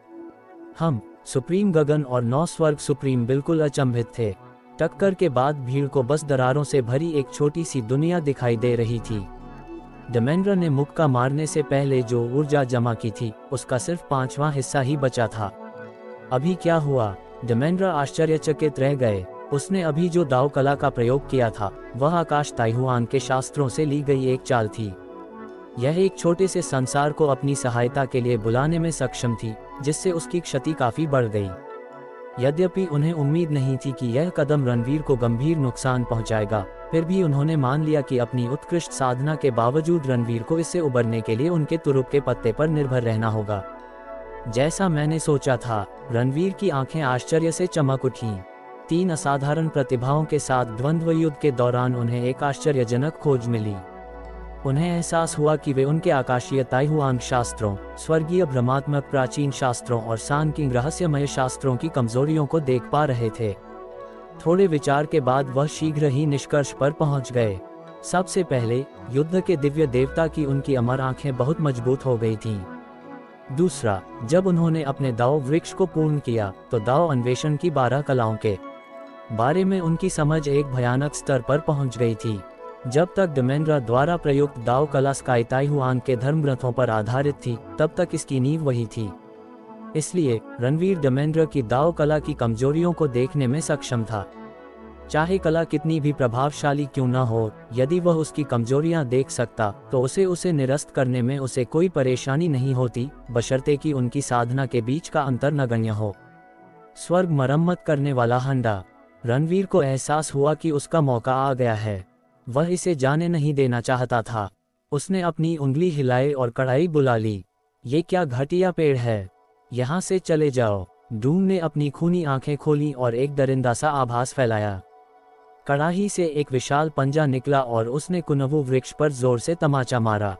हम सुप्रीम गगन और 9 स्वर्ग सुप्रीम बिल्कुल अचंभित थे। टक्कर के बाद भीड़ को बस दरारों से भरी एक छोटी सी दुनिया दिखाई दे रही थी। धर्मेंद्र ने मुक्का मारने से पहले जो ऊर्जा जमा की थी उसका सिर्फ 5वां हिस्सा ही बचा था। अभी क्या हुआ? धर्मेंद्र आश्चर्यचकित रह गए। उसने अभी जो दाव कला का प्रयोग किया था वह आकाश ताइहुआन के शास्त्रों से ली गई एक चाल थी। यह एक छोटे से संसार को अपनी सहायता के लिए बुलाने में सक्षम थी, जिससे उसकी क्षति काफी बढ़ गई। यद्यपि उन्हें उम्मीद नहीं थी कि यह कदम रणवीर को गंभीर नुकसान पहुंचाएगा, फिर भी उन्होंने मान लिया कि अपनी उत्कृष्ट साधना के बावजूद रणवीर को इससे उबरने के लिए उनके तुरुप के पत्ते पर निर्भर रहना होगा। जैसा मैंने सोचा था। रणवीर की आंखें आश्चर्य से चमक उठीं। 3 असाधारण प्रतिभाओं के साथ द्वंद्व युद्ध के दौरान उन्हें एक आश्चर्यजनक खोज मिली। उन्हें एहसास हुआ कि वे उनके आकाशीय ताइहुआन शास्त्रों, स्वर्गीय भ्रमात्मक प्राचीन शास्त्रों और सांकिंग रहस्यमय शास्त्रों की कमजोरियों को देख पा रहे थे। थोड़े विचार के बाद वह शीघ्र ही निष्कर्ष पर पहुंच गए। सबसे पहले, युद्ध के दिव्य देवता की उनकी अमर आंखें बहुत मजबूत हो गई थीं। दूसरा, जब उन्होंने अपने दाव वृक्ष को पूर्ण किया तो दाव अन्वेषण की 12 कलाओं के बारे में उनकी समझ एक भयानक स्तर पर पहुंच गई थी। जब तक डेमेंड्रा द्वारा प्रयुक्त दाव कला स्काई ताइहुआन के धर्म ग्रंथों पर आधारित थी, तब तक इसकी नींव वही थी। इसलिए रणवीर डेमेंड्रा की दाव कला की कमजोरियों को देखने में सक्षम था। चाहे कला कितनी भी प्रभावशाली क्यों न हो, यदि वह उसकी कमजोरियां देख सकता तो उसे निरस्त करने में उसे कोई परेशानी नहीं होती, बशर्ते कि उनकी साधना के बीच का अंतर नगण्य हो। स्वर्ग मरम्मत करने वाला हंडा। रणवीर को एहसास हुआ कि उसका मौका आ गया है। वह इसे जाने नहीं देना चाहता था। उसने अपनी उंगली हिलाई और कढ़ाई बुला ली। ये क्या घटिया पेड़ है, यहाँ से चले जाओ। डूम ने अपनी खूनी आंखें खोली और एक दरिंदा सा आभास फैलाया। कड़ाही से एक विशाल पंजा निकला और उसने कुनवु वृक्ष पर जोर से तमाचा मारा।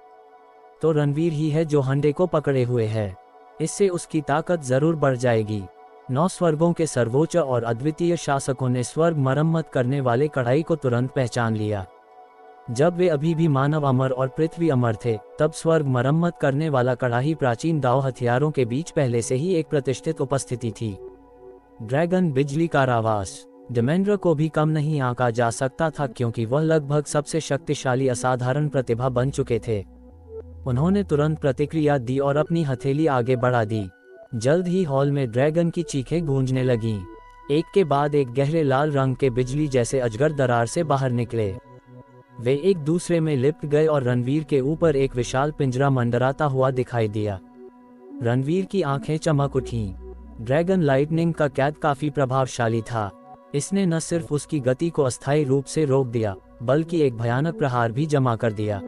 तो रणवीर ही है जो हंडे को पकड़े हुए है। इससे उसकी ताकत जरूर बढ़ जाएगी। 9 स्वर्गों के सर्वोच्च और अद्वितीय शासकों ने स्वर्ग मरम्मत करने वाले कढ़ाई को तुरंत पहचान लिया। जब वे अभी भी मानव अमर और पृथ्वी अमर थे, तब स्वर्ग मरम्मत करने वाला कड़ाही प्राचीन दाव हथियारों के बीच पहले से ही एक प्रतिष्ठित उपस्थिति थी। ड्रैगन बिजली कारावास। डेमेंड्रा को भी कम नहीं आंका जा सकता था, क्योंकि वह लगभग सबसे शक्तिशाली असाधारण प्रतिभा बन चुके थे। उन्होंने तुरंत प्रतिक्रिया दी और अपनी हथेली आगे बढ़ा दी। जल्द ही हॉल में ड्रैगन की चीखें गूंजने लगीं। एक के बाद एक गहरे लाल रंग के बिजली जैसे अजगर दरार से बाहर निकले। वे एक दूसरे में लिपट गए और रणवीर के ऊपर एक विशाल पिंजरा मंडराता हुआ दिखाई दिया। रणवीर की आंखें चमक उठीं। ड्रैगन लाइटनिंग का कैद काफी प्रभावशाली था। इसने न सिर्फ उसकी गति को अस्थायी रूप से रोक दिया, बल्कि एक भयानक प्रहार भी जमा कर दिया।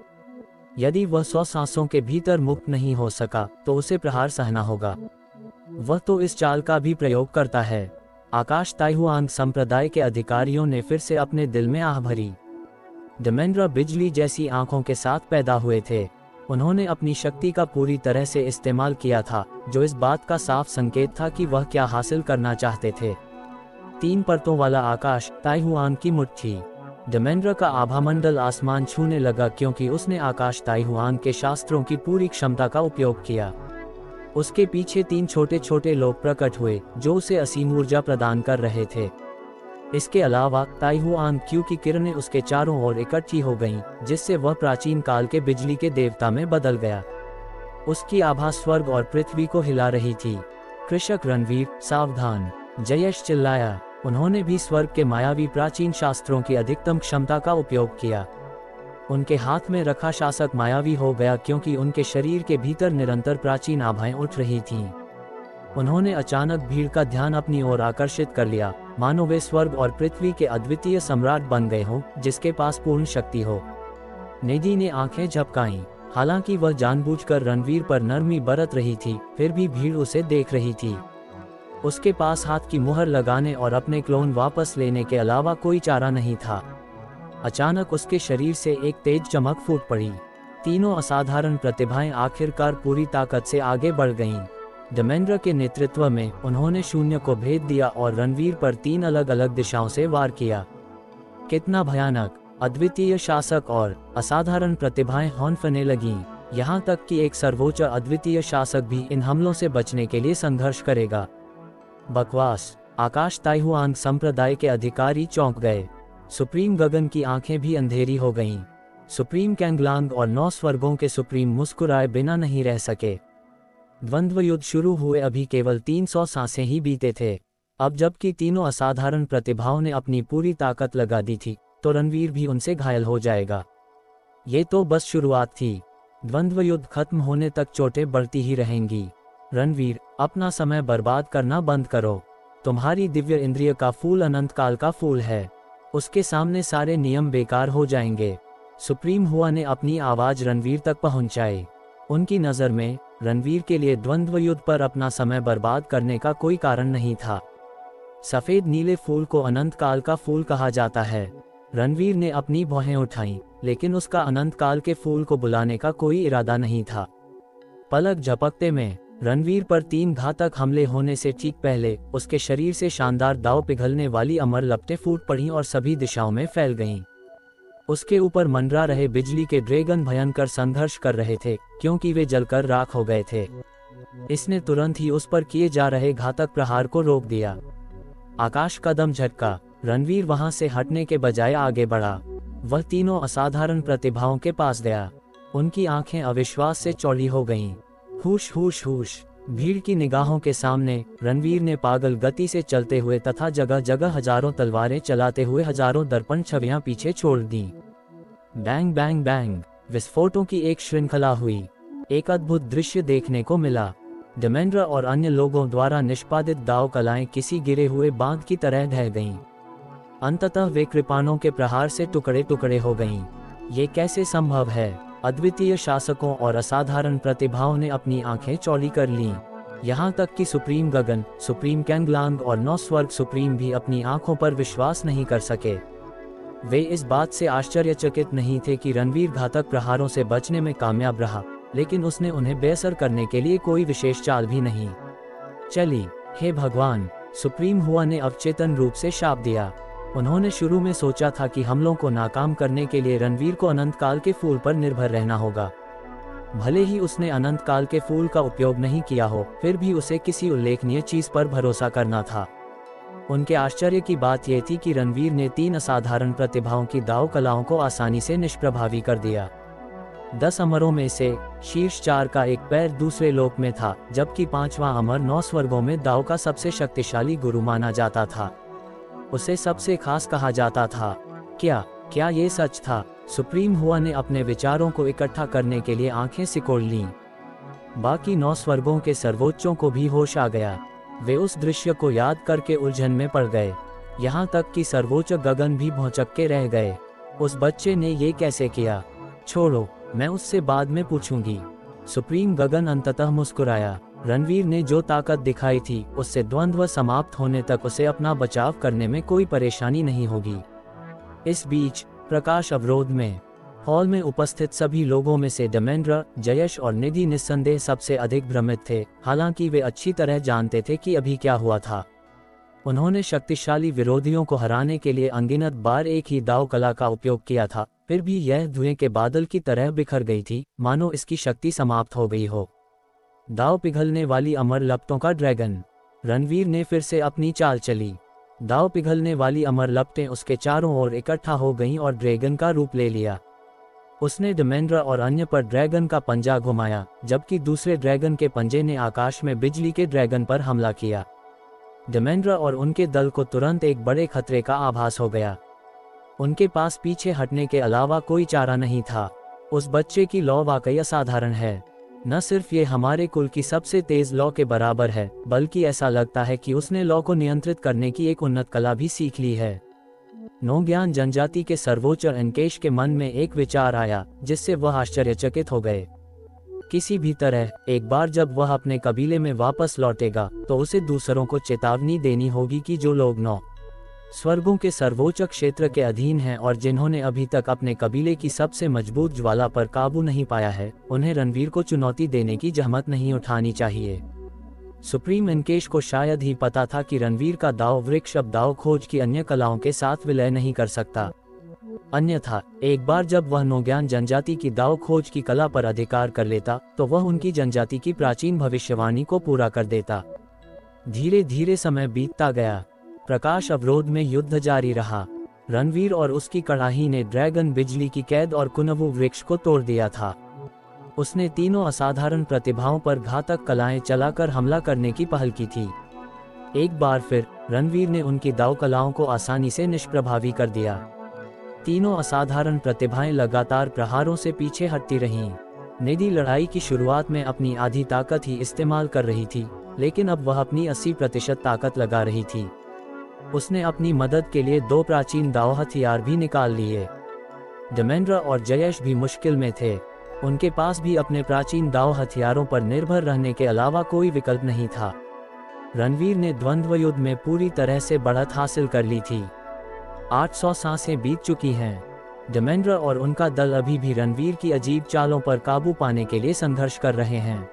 यदि वह 100 सांसों के भीतर मुक्त नहीं हो सका तो उसे प्रहार सहना होगा। वह तो इस चाल का भी प्रयोग करता है। आकाश ताइहुआन संप्रदाय के अधिकारियों ने फिर से अपने दिल में आह भरी। डेमेंड्रा बिजली जैसी आंखों के साथ पैदा हुए थे। उन्होंने अपनी शक्ति का पूरी तरह से इस्तेमाल किया था, जो इस बात का साफ संकेत था कि वह क्या हासिल करना चाहते थे। 3 परतों वाला आकाश ताइहुआन की मुट्ठी। डेमेंड्रा का आभामंडल आसमान छूने लगा, क्योंकि उसने आकाश ताइहुआन के शास्त्रों की पूरी क्षमता का उपयोग किया। उसके पीछे 3 छोटे छोटे लोग प्रकट हुए, जो उसे असीम ऊर्जा प्रदान कर रहे थे। इसके अलावा ताइहुआन क्यू की किरणें उसके चारों ओर इकट्ठी हो गईं, जिससे वह प्राचीन काल के बिजली के देवता में बदल गया। उसकी आभा स्वर्ग और पृथ्वी को हिला रही थी। कृषक रणवीर, सावधान! जयेश चिल्लाया। उन्होंने भी स्वर्ग के मायावी प्राचीन शास्त्रों की अधिकतम क्षमता का उपयोग किया। उनके हाथ में रखा शासक मायावी हो गया, क्योंकि उनके शरीर के भीतर निरंतर प्राचीन आभाएं उठ रही थीं। उन्होंने अचानक भीड़ का ध्यान अपनी ओर आकर्षित कर लिया, मानो वे स्वर्ग और पृथ्वी के अद्वितीय सम्राट बन गए हों, जिसके पास पूर्ण शक्ति हो। निधि ने आंखें झपकाईं। हालांकि वह जानबूझकर रणवीर पर नरमी बरत रही थी, फिर भी भीड़ उसे देख रही थी। उसके पास हाथ की मुहर लगाने और अपने क्लोन वापस लेने के अलावा कोई चारा नहीं था। अचानक उसके शरीर से एक तेज चमक फूट पड़ी। तीनों असाधारण प्रतिभाएं आखिरकार पूरी ताकत से आगे बढ़ गईं। डेमेंड्रा के नेतृत्व में उन्होंने शून्य को भेद दिया और रणवीर पर 3 अलग अलग दिशाओं से वार किया। कितना भयानक! अद्वितीय शासक और असाधारण प्रतिभाएं हौंफने लगीं, यहाँ तक कि एक सर्वोच्च अद्वितीय शासक भी इन हमलों से बचने के लिए संघर्ष करेगा। बकवास! आकाश ताइहुआन संप्रदाय के अधिकारी चौंक गए। सुप्रीम गगन की आंखें भी अंधेरी हो गईं। सुप्रीम कैंगलांग और 9 स्वर्गों के सुप्रीम मुस्कुराए बिना नहीं रह सके। द्वंद्व युद्ध शुरू हुए अभी केवल 300 सांसें ही बीते थे। अब जबकि तीनों असाधारण प्रतिभाओं ने अपनी पूरी ताकत लगा दी थी, तो रणवीर भी उनसे घायल हो जाएगा। ये तो बस शुरुआत थी। द्वंद्व युद्ध खत्म होने तक चोटें बढ़ती ही रहेंगी। रणवीर, अपना समय बर्बाद करना बंद करो। तुम्हारी दिव्य इंद्रिय का फूल अनंत काल का फूल है। उसके सामने सारे नियम बेकार हो जाएंगे। सुप्रीम हुआ ने अपनी आवाज रणवीर तक पहुंचाई। उनकी नज़र में रणवीर के लिए द्वंद्व युद्ध पर अपना समय बर्बाद करने का कोई कारण नहीं था। सफेद नीले फूल को अनंत काल का फूल कहा जाता है। रणवीर ने अपनी भौहें उठाईं, लेकिन उसका अनंत काल के फूल को बुलाने का कोई इरादा नहीं था। पलक झपकते में रणवीर पर 3 घातक हमले होने से ठीक पहले उसके शरीर से शानदार दाव पिघलने वाली अमर लपटें फूट पड़ीं और सभी दिशाओं में फैल गईं। उसके ऊपर मंडरा रहे बिजली के ड्रैगन भयंकर संघर्ष कर रहे थे, क्योंकि वे जलकर राख हो गए थे। इसने तुरंत ही उस पर किए जा रहे घातक प्रहार को रोक दिया। आकाश कदम झटका, रणवीर वहां से हटने के बजाय आगे बढ़ा। वह तीनों असाधारण प्रतिभाओं के पास गया। उनकी आंखें अविश्वास से चौड़ी हो गईं। हुश हुश हुश। भीड़ की निगाहों के सामने रणवीर ने पागल गति से चलते हुए तथा जगह जगह हजारों तलवारें चलाते हुए हजारों दर्पण छवियां पीछे छोड़ दी। बैंग बैंग बैंग, विस्फोटों की एक श्रृंखला हुई। एक अद्भुत दृश्य देखने को मिला। डेमेंड्र और अन्य लोगों द्वारा निष्पादित दाव कलाएं किसी गिरे हुए बांध की तरह ढह गईं। अंततः वे कृपाणों के प्रहार से टुकड़े टुकड़े हो गईं। ये कैसे संभव है? अद्वितीय शासकों और असाधारण प्रतिभाओं ने अपनी आंखें चौड़ी कर लीं। यहाँ तक कि सुप्रीम गगन, सुप्रीम कैंगलांग और 9 स्वर्ग सुप्रीम भी अपनी आंखों पर विश्वास नहीं कर सके। वे इस बात से आश्चर्यचकित नहीं थे कि रणवीर घातक प्रहारों से बचने में कामयाब रहा, लेकिन उसने उन्हें बेअसर करने के लिए कोई विशेष चाल भी नहीं चली। हे भगवान, सुप्रीम हुआ ने अवचेतन रूप से शाप दिया। उन्होंने शुरू में सोचा था कि हमलों को नाकाम करने के लिए रणवीर को अनंत काल के फूल पर निर्भर रहना होगा। भले ही उसने अनंत काल के फूल का उपयोग नहीं किया हो, फिर भी उसे किसी उल्लेखनीय चीज पर भरोसा करना था। उनके आश्चर्य की बात यह थी कि रणवीर ने 3 असाधारण प्रतिभाओं की दाव कलाओं को आसानी से निष्प्रभावी कर दिया। 10 अमरों में से शीर्ष 4 का एक पैर दूसरे लोक में था, जबकि 5वां अमर 9 स्वर्गों में दाव का सबसे शक्तिशाली गुरु माना जाता था। उसे सबसे खास कहा जाता था। क्या ये सच था? सुप्रीम हुआ ने अपने विचारों को इकट्ठा करने के लिए आंखें सिकोड़ लीं। बाकी 9 स्वर्गों के सर्वोच्चों को भी होश आ गया। वे उस दृश्य को याद करके उलझन में पड़ गए। यहाँ तक कि सर्वोच्च गगन भी भौंचक्के रह गए। उस बच्चे ने ये कैसे किया? छोड़ो, मैं उससे बाद में पूछूंगी। सुप्रीम गगन अंततः मुस्कुराया। रणवीर ने जो ताकत दिखाई थी, उससे द्वंद्व समाप्त होने तक उसे अपना बचाव करने में कोई परेशानी नहीं होगी। इस बीच प्रकाश अवरोध में हॉल में उपस्थित सभी लोगों में से डेमेंड्र, जयेश और निधि निस्संदेह सबसे अधिक भ्रमित थे। हालांकि वे अच्छी तरह जानते थे कि अभी क्या हुआ था। उन्होंने शक्तिशाली विरोधियों को हराने के लिए अनगिनत बार एक ही दाव कला का उपयोग किया था, फिर भी यह धुएं के बादल की तरह बिखर गई थी, मानो इसकी शक्ति समाप्त हो गई हो। दाव पिघलने वाली अमर लपटों का ड्रैगन। रणवीर ने फिर से अपनी चाल चली। दाव पिघलने वाली अमर लपटें उसके चारों ओर इकट्ठा हो गईं और ड्रैगन का रूप ले लिया। उसने डेमेंड्र और अन्य पर ड्रैगन का पंजा घुमाया, जबकि दूसरे ड्रैगन के पंजे ने आकाश में बिजली के ड्रैगन पर हमला किया। डेमेंड्र और उनके दल को तुरंत एक बड़े खतरे का आभास हो गया। उनके पास पीछे हटने के अलावा कोई चारा नहीं था। उस बच्चे की लौ वाकई असाधारण है। न सिर्फ ये हमारे कुल की सबसे तेज लौ के बराबर है, बल्कि ऐसा लगता है कि उसने लौ को नियंत्रित करने की एक उन्नत कला भी सीख ली है। नौज्ञान जनजाति के सर्वोच्च एनकेश के मन में एक विचार आया, जिससे वह आश्चर्यचकित हो गए। किसी भी तरह एक बार जब वह अपने कबीले में वापस लौटेगा, तो उसे दूसरों को चेतावनी देनी होगी कि जो लोग 9 स्वर्गों के सर्वोच्च क्षेत्र के अधीन हैं और जिन्होंने अभी तक अपने कबीले की सबसे मजबूत ज्वाला पर काबू नहीं पाया है, उन्हें रणवीर को चुनौती देने की जहमत नहीं उठानी चाहिए। सुप्रीम एनकेश को शायद ही पता था कि रणवीर का दाव वृक्ष अब दाव खोज की अन्य कलाओं के साथ विलय नहीं कर सकता। अन्यथा एक बार जब वह नौज्ञान जनजाति की दाव खोज की कला पर अधिकार कर लेता, तो वह उनकी जनजाति की प्राचीन भविष्यवाणी को पूरा कर देता। धीरे धीरे समय बीतता गया। प्रकाश अवरोध में युद्ध जारी रहा। रणवीर और उसकी कड़ाही ने ड्रैगन, बिजली की कैद और कुनवु वृक्ष को तोड़ दिया था। उसने तीनों असाधारण प्रतिभाओं पर घातक कलाएं चलाकर हमला करने की पहल की थी। एक बार फिर रणवीर ने उनकी दाव कलाओं को आसानी से निष्प्रभावी कर दिया। तीनों असाधारण प्रतिभाएं लगातार प्रहारों से पीछे हटती रहीं। निधि लड़ाई की शुरुआत में अपनी आधी ताकत ही इस्तेमाल कर रही थी, लेकिन अब वह अपनी 80% ताकत लगा रही थी। उसने अपनी मदद के लिए 2 प्राचीन दाव हथियार भी निकाल लिए। डेमेंड्र और जयेश भी मुश्किल में थे। उनके पास भी अपने प्राचीन दाव हथियारों पर निर्भर रहने के अलावा कोई विकल्प नहीं था। रणवीर ने द्वंद्व युद्ध में पूरी तरह से बढ़त हासिल कर ली थी। 800 सांसें बीत चुकी हैं। डेमेंड्र और उनका दल अभी भी रणवीर की अजीब चालों पर काबू पाने के लिए संघर्ष कर रहे हैं।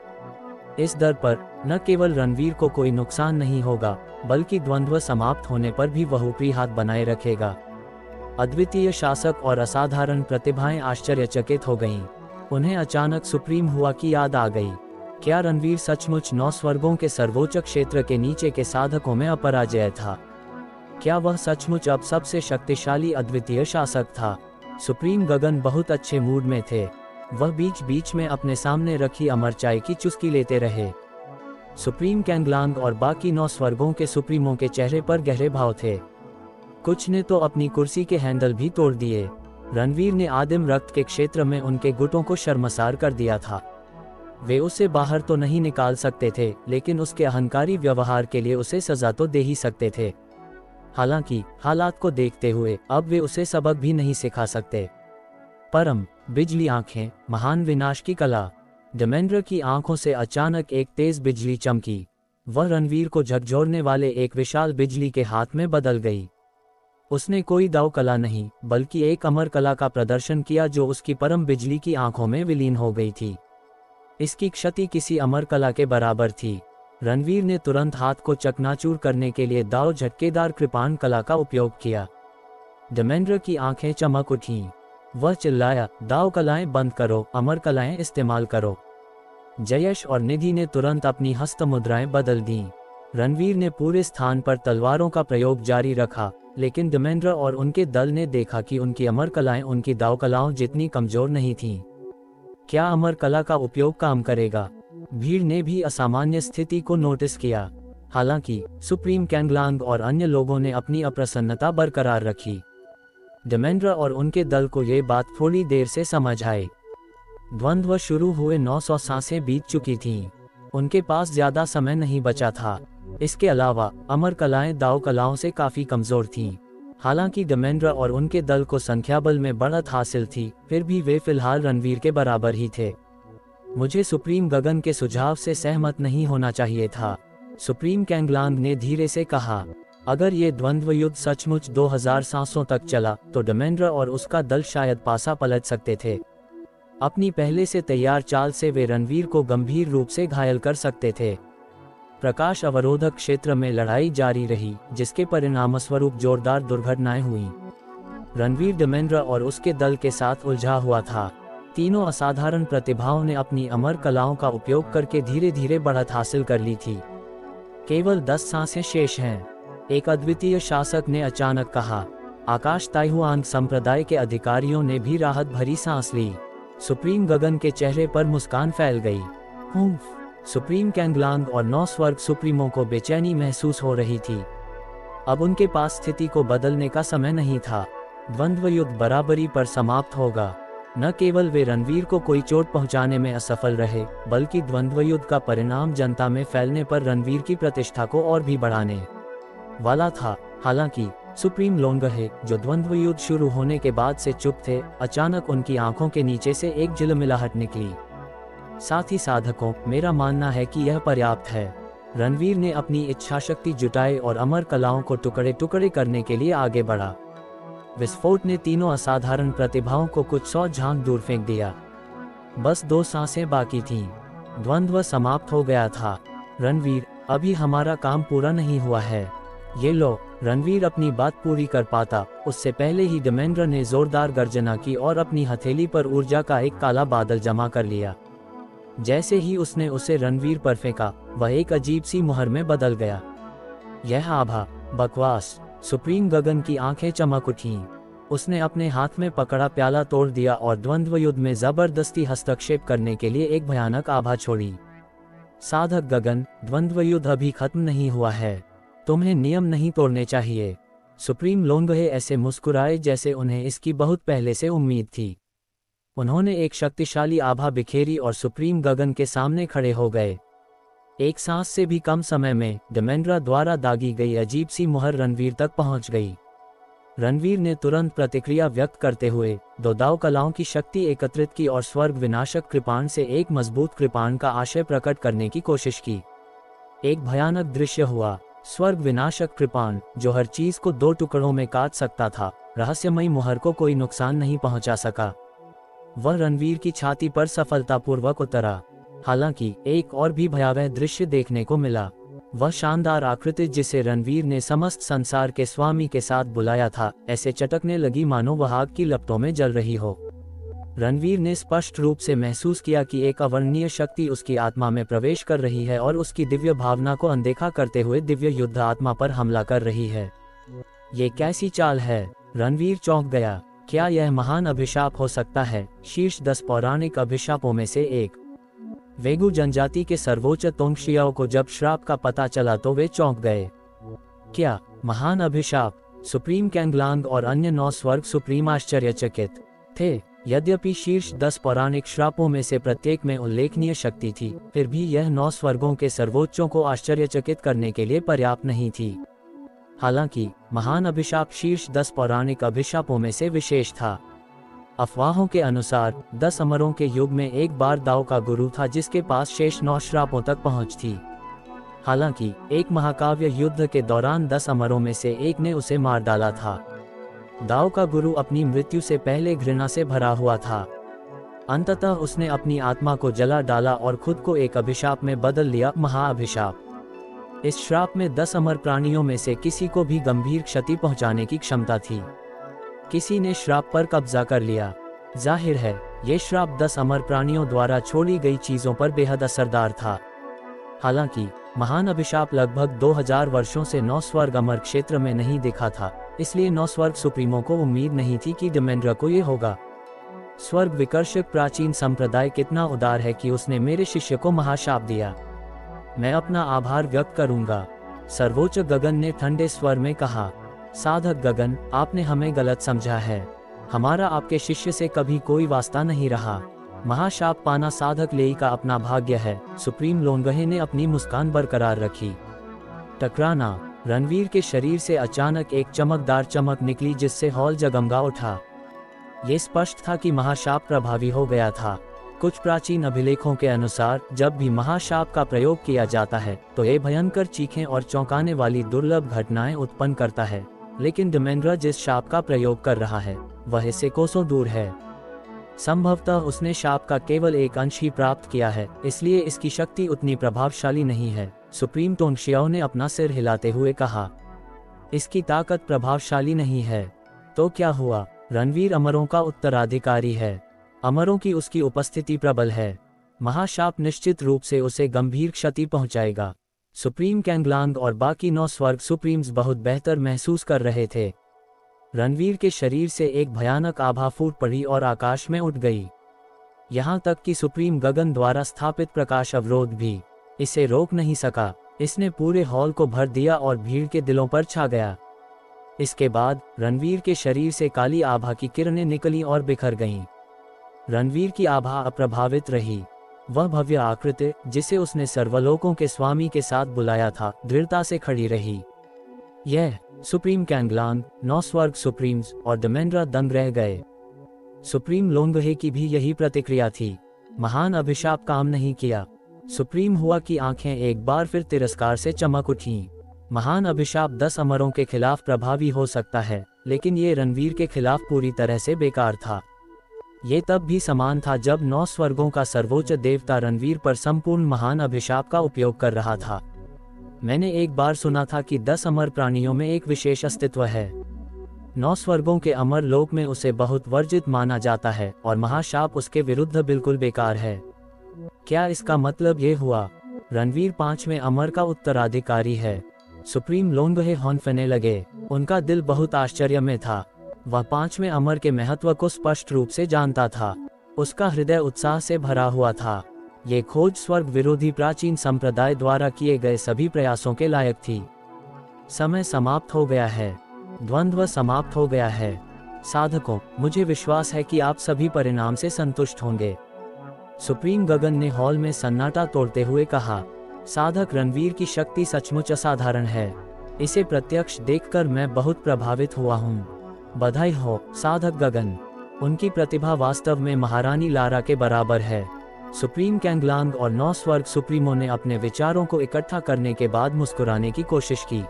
इस दर पर न केवल रणवीर को कोई नुकसान नहीं होगा, बल्कि द्वंद्व समाप्त होने पर भी वह ऊपरी हाथ बनाए रखेगा। अद्वितीय शासक और असाधारण प्रतिभाएं आश्चर्यचकित हो गईं। उन्हें अचानक सुप्रीम हुआ की याद आ गई। क्या रणवीर सचमुच 9 स्वर्गों के सर्वोच्च क्षेत्र के नीचे के साधकों में अपराजय था? क्या वह सचमुच अब सबसे शक्तिशाली अद्वितीय शासक था? सुप्रीम गगन बहुत अच्छे मूड में थे। वह बीच बीच में अपने सामने रखी अमर चाय की चुस्की लेते रहे। सुप्रीम कैंगलांग और बाकी 9 स्वर्गों के सुप्रीमों के चेहरे पर गहरे भाव थे। कुछ ने तो अपनी कुर्सी के हैंडल भी तोड़ दिए। रणवीर ने आदिम रक्त के क्षेत्र में उनके गुटों को शर्मसार कर दिया था। वे उसे बाहर तो नहीं निकाल सकते थे, लेकिन उसके अहंकारी व्यवहार के लिए उसे सजा तो दे ही सकते थे। हालांकि हालात को देखते हुए अब वे उसे सबक भी नहीं सिखा सकते। परम बिजली आंखें, महान विनाश की कला। डेमेंड्र की आंखों से अचानक एक तेज बिजली चमकी। वह रणवीर को झकझोरने वाले एक विशाल बिजली के हाथ में बदल गई। उसने कोई दाव कला नहीं, बल्कि एक अमर कला का प्रदर्शन किया जो उसकी परम बिजली की आंखों में विलीन हो गई थी। इसकी क्षति किसी अमर कला के बराबर थी। रणवीर ने तुरंत हाथ को चकनाचूर करने के लिए दाव झटकेदार कृपाण कला का उपयोग किया। डेमेंड्र की आंखें चमक उठीं। वह चिल्लाया, दाव कलाएं बंद करो, अमर कलाएं इस्तेमाल करो। जयश और निधि ने तुरंत अपनी हस्त मुद्राएं बदल दीं। रणवीर ने पूरे स्थान पर तलवारों का प्रयोग जारी रखा, लेकिन डेमेंड्र और उनके दल ने देखा कि उनकी अमर कलाएं उनकी दाव कलाओं जितनी कमजोर नहीं थीं। क्या अमर कला का उपयोग काम करेगा? भीड़ ने भी असामान्य स्थिति को नोटिस किया। हालांकि सुप्रीम कैंगलांग और अन्य लोगों ने अपनी अप्रसन्नता बरकरार रखी। डेमेंड्र और उनके दल को ये बात थोड़ी देर से समझ आई। द्वंद्व शुरू हुए 900 सांसें बीत चुकी थीं। उनके पास ज्यादा समय नहीं बचा था। इसके अलावा अमर कलाएं दाव कलाओं से काफी कमजोर थीं। हालांकि डेमेंड्र और उनके दल को संख्याबल में बढ़त हासिल थी, फिर भी वे फिलहाल रणवीर के बराबर ही थे। मुझे सुप्रीम गगन के सुझाव से सहमत नहीं होना चाहिए था, सुप्रीम कैंगलांग ने धीरे से कहा। अगर ये द्वंद्व युद्ध सचमुच 2000 सांसों तक चला तो डेमेंड्र और उसका दल शायद पासा पलट सकते थे। अपनी पहले से तैयार चाल से वे रणवीर को गंभीर रूप से घायल कर सकते थे। प्रकाश अवरोधक क्षेत्र में लड़ाई जारी रही, जिसके परिणामस्वरूप जोरदार दुर्घटनाएं हुईं। रणवीर डेमेंड्र और उसके दल के साथ उलझा हुआ था। तीनों असाधारण प्रतिभाओं ने अपनी अमर कलाओं का उपयोग करके धीरे धीरे बढ़त हासिल कर ली थी। केवल 10 सांसें शेष हैं, एक अद्वितीय शासक ने अचानक कहा। आकाश ताइहुआन संप्रदाय के अधिकारियों ने भी राहत भरी सांस ली। सुप्रीम गगन के चेहरे पर मुस्कान फैल गई। सुप्रीम कैंगलांग और 9 स्वर्ग सुप्रीमों को बेचैनी महसूस हो रही थी। अब उनके पास स्थिति को बदलने का समय नहीं था। द्वंद्व युद्ध बराबरी पर समाप्त होगा। न केवल वे रणवीर को कोई चोट पहुंचाने में असफल रहे, बल्कि द्वंद्व युद्ध का परिणाम जनता में फैलने पर रणवीर की प्रतिष्ठा को और भी बढ़ाने वाला था। हालांकि सुप्रीम लोंगहे, जो द्वंद्व युद्ध शुरू होने के बाद से चुप थे, अचानक उनकी आंखों के नीचे से एक झिलमिलाहट निकली। साथी साधकों, मेरा मानना है कि यह पर्याप्त है। रणवीर ने अपनी इच्छाशक्ति जुटाई और अमर कलाओं को टुकड़े टुकड़े करने के लिए आगे बढ़ा। विस्फोट ने तीनों असाधारण प्रतिभाओं को कुछ 100 झांक दूर फेंक दिया। बस 2 सांसें बाकी थीं। द्वंद्व समाप्त हो गया था। रणवीर, अभी हमारा काम पूरा नहीं हुआ है। ये लो। रणवीर अपनी बात पूरी कर पाता उससे पहले ही डेमेंड्र ने जोरदार गर्जना की और अपनी हथेली पर ऊर्जा का एक काला बादल जमा कर लिया। जैसे ही उसने उसे रणवीर पर फेंका, वह एक अजीब सी मुहर में बदल गया। यह आभा, बकवास। सुप्रीम गगन की आंखें चमक उठीं। उसने अपने हाथ में पकड़ा प्याला तोड़ दिया और द्वंद्व युद्ध में जबरदस्ती हस्तक्षेप करने के लिए एक भयानक आभा छोड़ी। साधक गगन, द्वंद्व युद्ध अभी खत्म नहीं हुआ है। तुम्हें नियम नहीं तोड़ने चाहिए। सुप्रीम लोंगहे ऐसे मुस्कुराए जैसे उन्हें इसकी बहुत पहले से उम्मीद थी। उन्होंने एक शक्तिशाली आभा बिखेरी और सुप्रीम गगन के सामने खड़े हो गए। एक सांस से भी कम समय में डेमेंड्र द्वारा दागी गई अजीब सी मुहर रणवीर तक पहुंच गई। रणवीर ने तुरंत प्रतिक्रिया व्यक्त करते हुए 2 दाव कलाओं की शक्ति एकत्रित की और स्वर्ग विनाशक कृपाण से एक मजबूत कृपाण का आशय प्रकट करने की कोशिश की। एक भयानक दृश्य हुआ। स्वर्ग विनाशक कृपाण, जो हर चीज को 2 टुकड़ों में काट सकता था, रहस्यमयी मुहर को कोई नुकसान नहीं पहुंचा सका। वह रणवीर की छाती पर सफलतापूर्वक उतरा। हालांकि एक और भी भयावह दृश्य देखने को मिला। वह शानदार आकृति जिसे रणवीर ने समस्त संसार के स्वामी के साथ बुलाया था, ऐसे चटकने लगी मानो वह आग की लपटों में जल रही हो। रणवीर ने स्पष्ट रूप से महसूस किया कि एक अवर्णनीय शक्ति उसकी आत्मा में प्रवेश कर रही है और उसकी दिव्य भावना को अनदेखा करते हुए दिव्य युद्ध आत्मा पर हमला कर रही है। ये कैसी चाल है? रणवीर चौंक गया। क्या यह महान अभिशाप हो सकता है? शीर्ष 10 पौराणिक अभिशापों में से एक। वेगु जनजाति के सर्वोच्च तोंगशियाओं को जब श्राप का पता चला तो वे चौंक गए। क्या महान अभिशाप? सुप्रीम कैंगलांग और अन्य 9 स्वर्ग सुप्रीम आश्चर्यचकित थे। यद्यपि शीर्ष 10 पौराणिक श्रापों में से प्रत्येक में उल्लेखनीय शक्ति थी, फिर भी यह 9 स्वर्गों के सर्वोच्चों को आश्चर्यचकित करने के लिए पर्याप्त नहीं थी। हालांकि महान अभिशाप शीर्ष 10 पौराणिक अभिशापों में से विशेष था। अफवाहों के अनुसार 10 अमरों के युग में एक बार दाओ का गुरु था जिसके पास शेष 9 श्रापों तक पहुंच थी। हालांकि एक महाकाव्य युद्ध के दौरान 10 अमरों में से एक ने उसे मार डाला था। दाओ का गुरु अपनी मृत्यु से पहले घृणा से भरा हुआ था। अंततः उसने अपनी आत्मा को जला डाला और खुद को एक अभिशाप में बदल लिया, महाअभिशाप। इस श्राप में 10 अमर प्राणियों में से किसी को भी गंभीर क्षति पहुंचाने की क्षमता थी। किसी ने श्राप पर कब्जा कर लिया। जाहिर है ये श्राप 10 अमर प्राणियों द्वारा छोड़ी गई चीजों पर बेहद असरदार था। हालांकि महान अभिशाप लगभग 2000 वर्षों से 9 स्वर्ग अमर क्षेत्र में नहीं दिखा था, इसलिए 9 स्वर्ग सुप्रीमों को उम्मीद नहीं थी कि डिमेंड्रा को ये होगा। स्वर्ग विकर्षक प्राचीन संप्रदाय कितना उदार है कि उसने मेरे शिष्य को महाशाप दिया। मैं अपना आभार व्यक्त करूंगा। सर्वोच्च गगन ने ठंडे स्वर में कहा। साधक गगन, आपने हमें गलत समझा है। हमारा आपके शिष्य से कभी कोई वास्ता नहीं रहा। महाशाप पाना साधक लेई का अपना भाग्य है। सुप्रीम लोनगहे ने अपनी मुस्कान बरकरार रखी। टकराना। रणवीर के शरीर से अचानक एक चमकदार चमक निकली जिससे हॉल जगमगा उठा। ये स्पष्ट था कि महाशाप प्रभावी हो गया था। कुछ प्राचीन अभिलेखों के अनुसार जब भी महाशाप का प्रयोग किया जाता है तो ये भयंकर चीखें और चौंकाने वाली दुर्लभ घटनाएं उत्पन्न करता है, लेकिन डिमेंड्रा जिस शाप का प्रयोग कर रहा है वह इससे कोसों दूर है। संभवतः उसने शाप का केवल एक अंश ही प्राप्त किया है, इसलिए इसकी शक्ति उतनी प्रभावशाली नहीं है। सुप्रीम तोंगशियाओ ने अपना सिर हिलाते हुए कहा। इसकी ताकत प्रभावशाली नहीं है तो क्या हुआ? रणवीर अमरों का उत्तराधिकारी है। अमरों की उसकी उपस्थिति प्रबल है। महाशाप निश्चित रूप से उसे गंभीर क्षति पहुंचाएगा। सुप्रीम कैंगलांग और बाकी 9 स्वर्ग सुप्रीम्स बहुत बेहतर महसूस कर रहे थे। रणवीर के शरीर से एक भयानक आभा फूट पड़ी और आकाश में उठ गई। यहाँ तक कि सुप्रीम गगन द्वारा स्थापित प्रकाश अवरोध भी इसे रोक नहीं सका। इसने पूरे हॉल को भर दिया और भीड़ के दिलों पर छा गया। इसके बाद रणवीर के शरीर से काली आभा की किरणें निकलीं और बिखर गईं। रणवीर की आभा अप्रभावित रही। वह भव्य आकृति जिसे उसने सर्वलोकों के स्वामी के साथ बुलाया था दृढ़ता से खड़ी रही। यह सुप्रीम कैंगलांग, 9 स्वर्ग सुप्रीम्स और डिमेंड्रा दंग रह गए। सुप्रीम लोनगहे की भी यही प्रतिक्रिया थी। महान अभिशाप काम नहीं किया। सुप्रीम हुआ की आंखें एक बार फिर तिरस्कार से चमक उठीं। महान अभिशाप 10 अमरों के खिलाफ प्रभावी हो सकता है, लेकिन ये रणवीर के खिलाफ पूरी तरह से बेकार था। ये तब भी समान था जब 9 स्वर्गों का सर्वोच्च देवता रणवीर पर संपूर्ण महान अभिशाप का उपयोग कर रहा था। मैंने एक बार सुना था कि 10 अमर प्राणियों में एक विशेष अस्तित्व है। 9 स्वर्गों के अमर लोक में उसे बहुत वर्जित माना जाता है और महाशाप उसके विरुद्ध बिल्कुल बेकार है। क्या इसका मतलब ये हुआ रणवीर 5वें अमर का उत्तराधिकारी है? सुप्रीम लोनगहे हौंफने लगे। उनका दिल बहुत आश्चर्य में था। वह 5वें अमर के महत्व को स्पष्ट रूप से जानता था। उसका हृदय उत्साह से भरा हुआ था। ये खोज स्वर्ग विरोधी प्राचीन संप्रदाय द्वारा किए गए सभी प्रयासों के लायक थी। समय समाप्त हो गया है। द्वंद्व समाप्त हो गया है। साधकों, मुझे विश्वास है कि आप सभी परिणाम से संतुष्ट होंगे। सुप्रीम गगन ने हॉल में सन्नाटा तोड़ते हुए कहा। साधक रणवीर की शक्ति सचमुच असाधारण है। इसे प्रत्यक्ष देखकर मैं बहुत प्रभावित हुआ हूँ। बधाई हो साधक गगन। उनकी प्रतिभा वास्तव में महारानी लारा के बराबर है। सुप्रीम कैंगलांग और 9 स्वर्ग सुप्रीमों ने अपने विचारों को इकट्ठा करने के बाद मुस्कुराने की कोशिश की।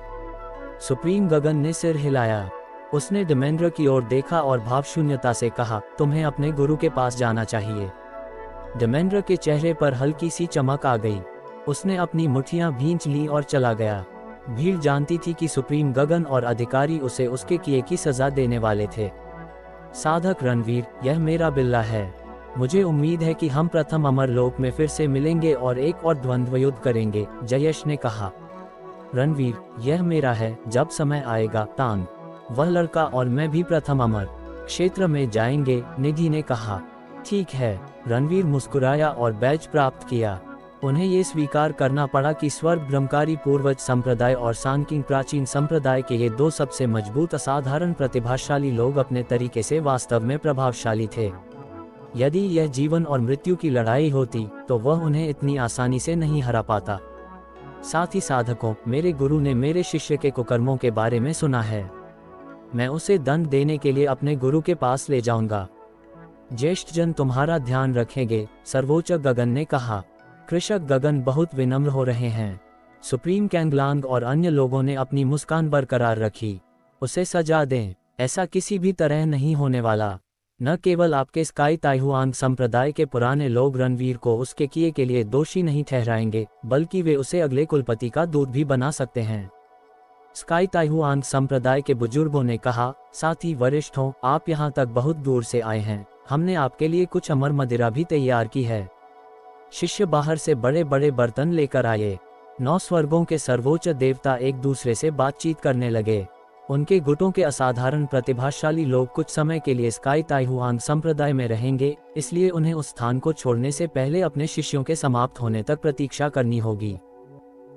सुप्रीम गगन ने सिर हिलाया। उसने डिमेंड्रा की ओर देखा और भावशून्यता से कहा, तुम्हें अपने गुरु के पास जाना चाहिए। डिमेंड्रा के चेहरे पर हल्की सी चमक आ गई। उसने अपनी मुट्ठियां भींच ली और चला गया। भीड़ जानती थी कि सुप्रीम गगन और अधिकारी उसे उसके किए की सजा देने वाले थे। साधक रणवीर, यह मेरा बिल्ला है। मुझे उम्मीद है कि हम प्रथम अमर लोक में फिर से मिलेंगे और एक और द्वंद्व युद्ध करेंगे, जयेश ने कहा। रणवीर, यह मेरा है, जब समय आएगा। तांग, वह लड़का और मैं भी प्रथम अमर क्षेत्र में जाएंगे, निधि ने कहा। ठीक है, रणवीर मुस्कुराया और बैज प्राप्त किया। उन्हें ये स्वीकार करना पड़ा कि स्वर्ग ब्रह्मकारी पूर्वज संप्रदाय और सांकिंग प्राचीन संप्रदाय के ये दो सबसे मजबूत असाधारण प्रतिभाशाली लोग अपने तरीके से वास्तव में प्रभावशाली थे। यदि यह जीवन और मृत्यु की लड़ाई होती तो वह उन्हें इतनी आसानी से नहीं हरा पाता। साथ ही साधकों, मेरे गुरु ने मेरे शिष्य के कुकर्मों के बारे में सुना है। मैं उसे दंड देने के लिए अपने गुरु के पास ले जाऊंगा। ज्येष्ठ जन तुम्हारा ध्यान रखेंगे, सर्वोच्च गगन ने कहा। कृषक गगन बहुत विनम्र हो रहे हैं। सुप्रीम कैंगलांग और अन्य लोगों ने अपनी मुस्कान बरकरार रखी। उसे सजा दें, ऐसा किसी भी तरह नहीं होने वाला। न केवल आपके स्काई ताइहुआन संप्रदाय के पुराने लोग रणवीर को उसके किए के लिए दोषी नहीं ठहराएंगे, बल्कि वे उसे अगले कुलपति का दूत भी बना सकते हैं। स्काई ताइहुआन संप्रदाय के बुजुर्गों ने कहा। साथ ही वरिष्ठों, आप यहाँ तक बहुत दूर से आए हैं, हमने आपके लिए कुछ अमर मदिरा भी तैयार की है। शिष्य बाहर से बड़े बड़े बर्तन लेकर आए। 9 स्वर्गों के सर्वोच्च देवता एक दूसरे से बातचीत करने लगे। उनके गुटों के असाधारण प्रतिभाशाली लोग कुछ समय के लिए स्काई ताइहुआन संप्रदाय में रहेंगे, इसलिए उन्हें उस स्थान को छोड़ने से पहले अपने शिष्यों के समाप्त होने तक प्रतीक्षा करनी होगी।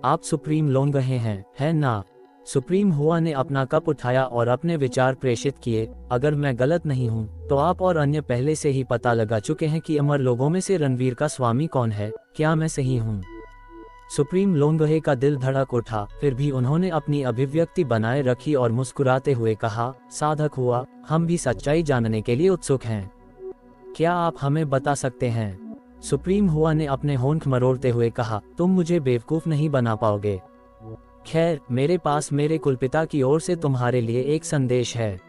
आप सुप्रीम लोन गए हैं, है ना? सुप्रीम हुआ ने अपना कप उठाया और अपने विचार प्रेषित किए। अगर मैं गलत नहीं हूँ तो आप और अन्य पहले से ही पता लगा चुके हैं कि अमर लोगों में से रणवीर का स्वामी कौन है, क्या मैं सही हूँ? सुप्रीम लोंगहे का दिल धड़क उठा, फिर भी उन्होंने अपनी अभिव्यक्ति बनाए रखी और मुस्कुराते हुए कहा, साधक हुआ, हम भी सच्चाई जानने के लिए उत्सुक हैं। क्या आप हमें बता सकते हैं? सुप्रीम हुआ ने अपने होंठ मरोड़ते हुए कहा, तुम मुझे बेवकूफ नहीं बना पाओगे। खैर, मेरे पास मेरे कुलपिता की ओर से तुम्हारे लिए एक संदेश है।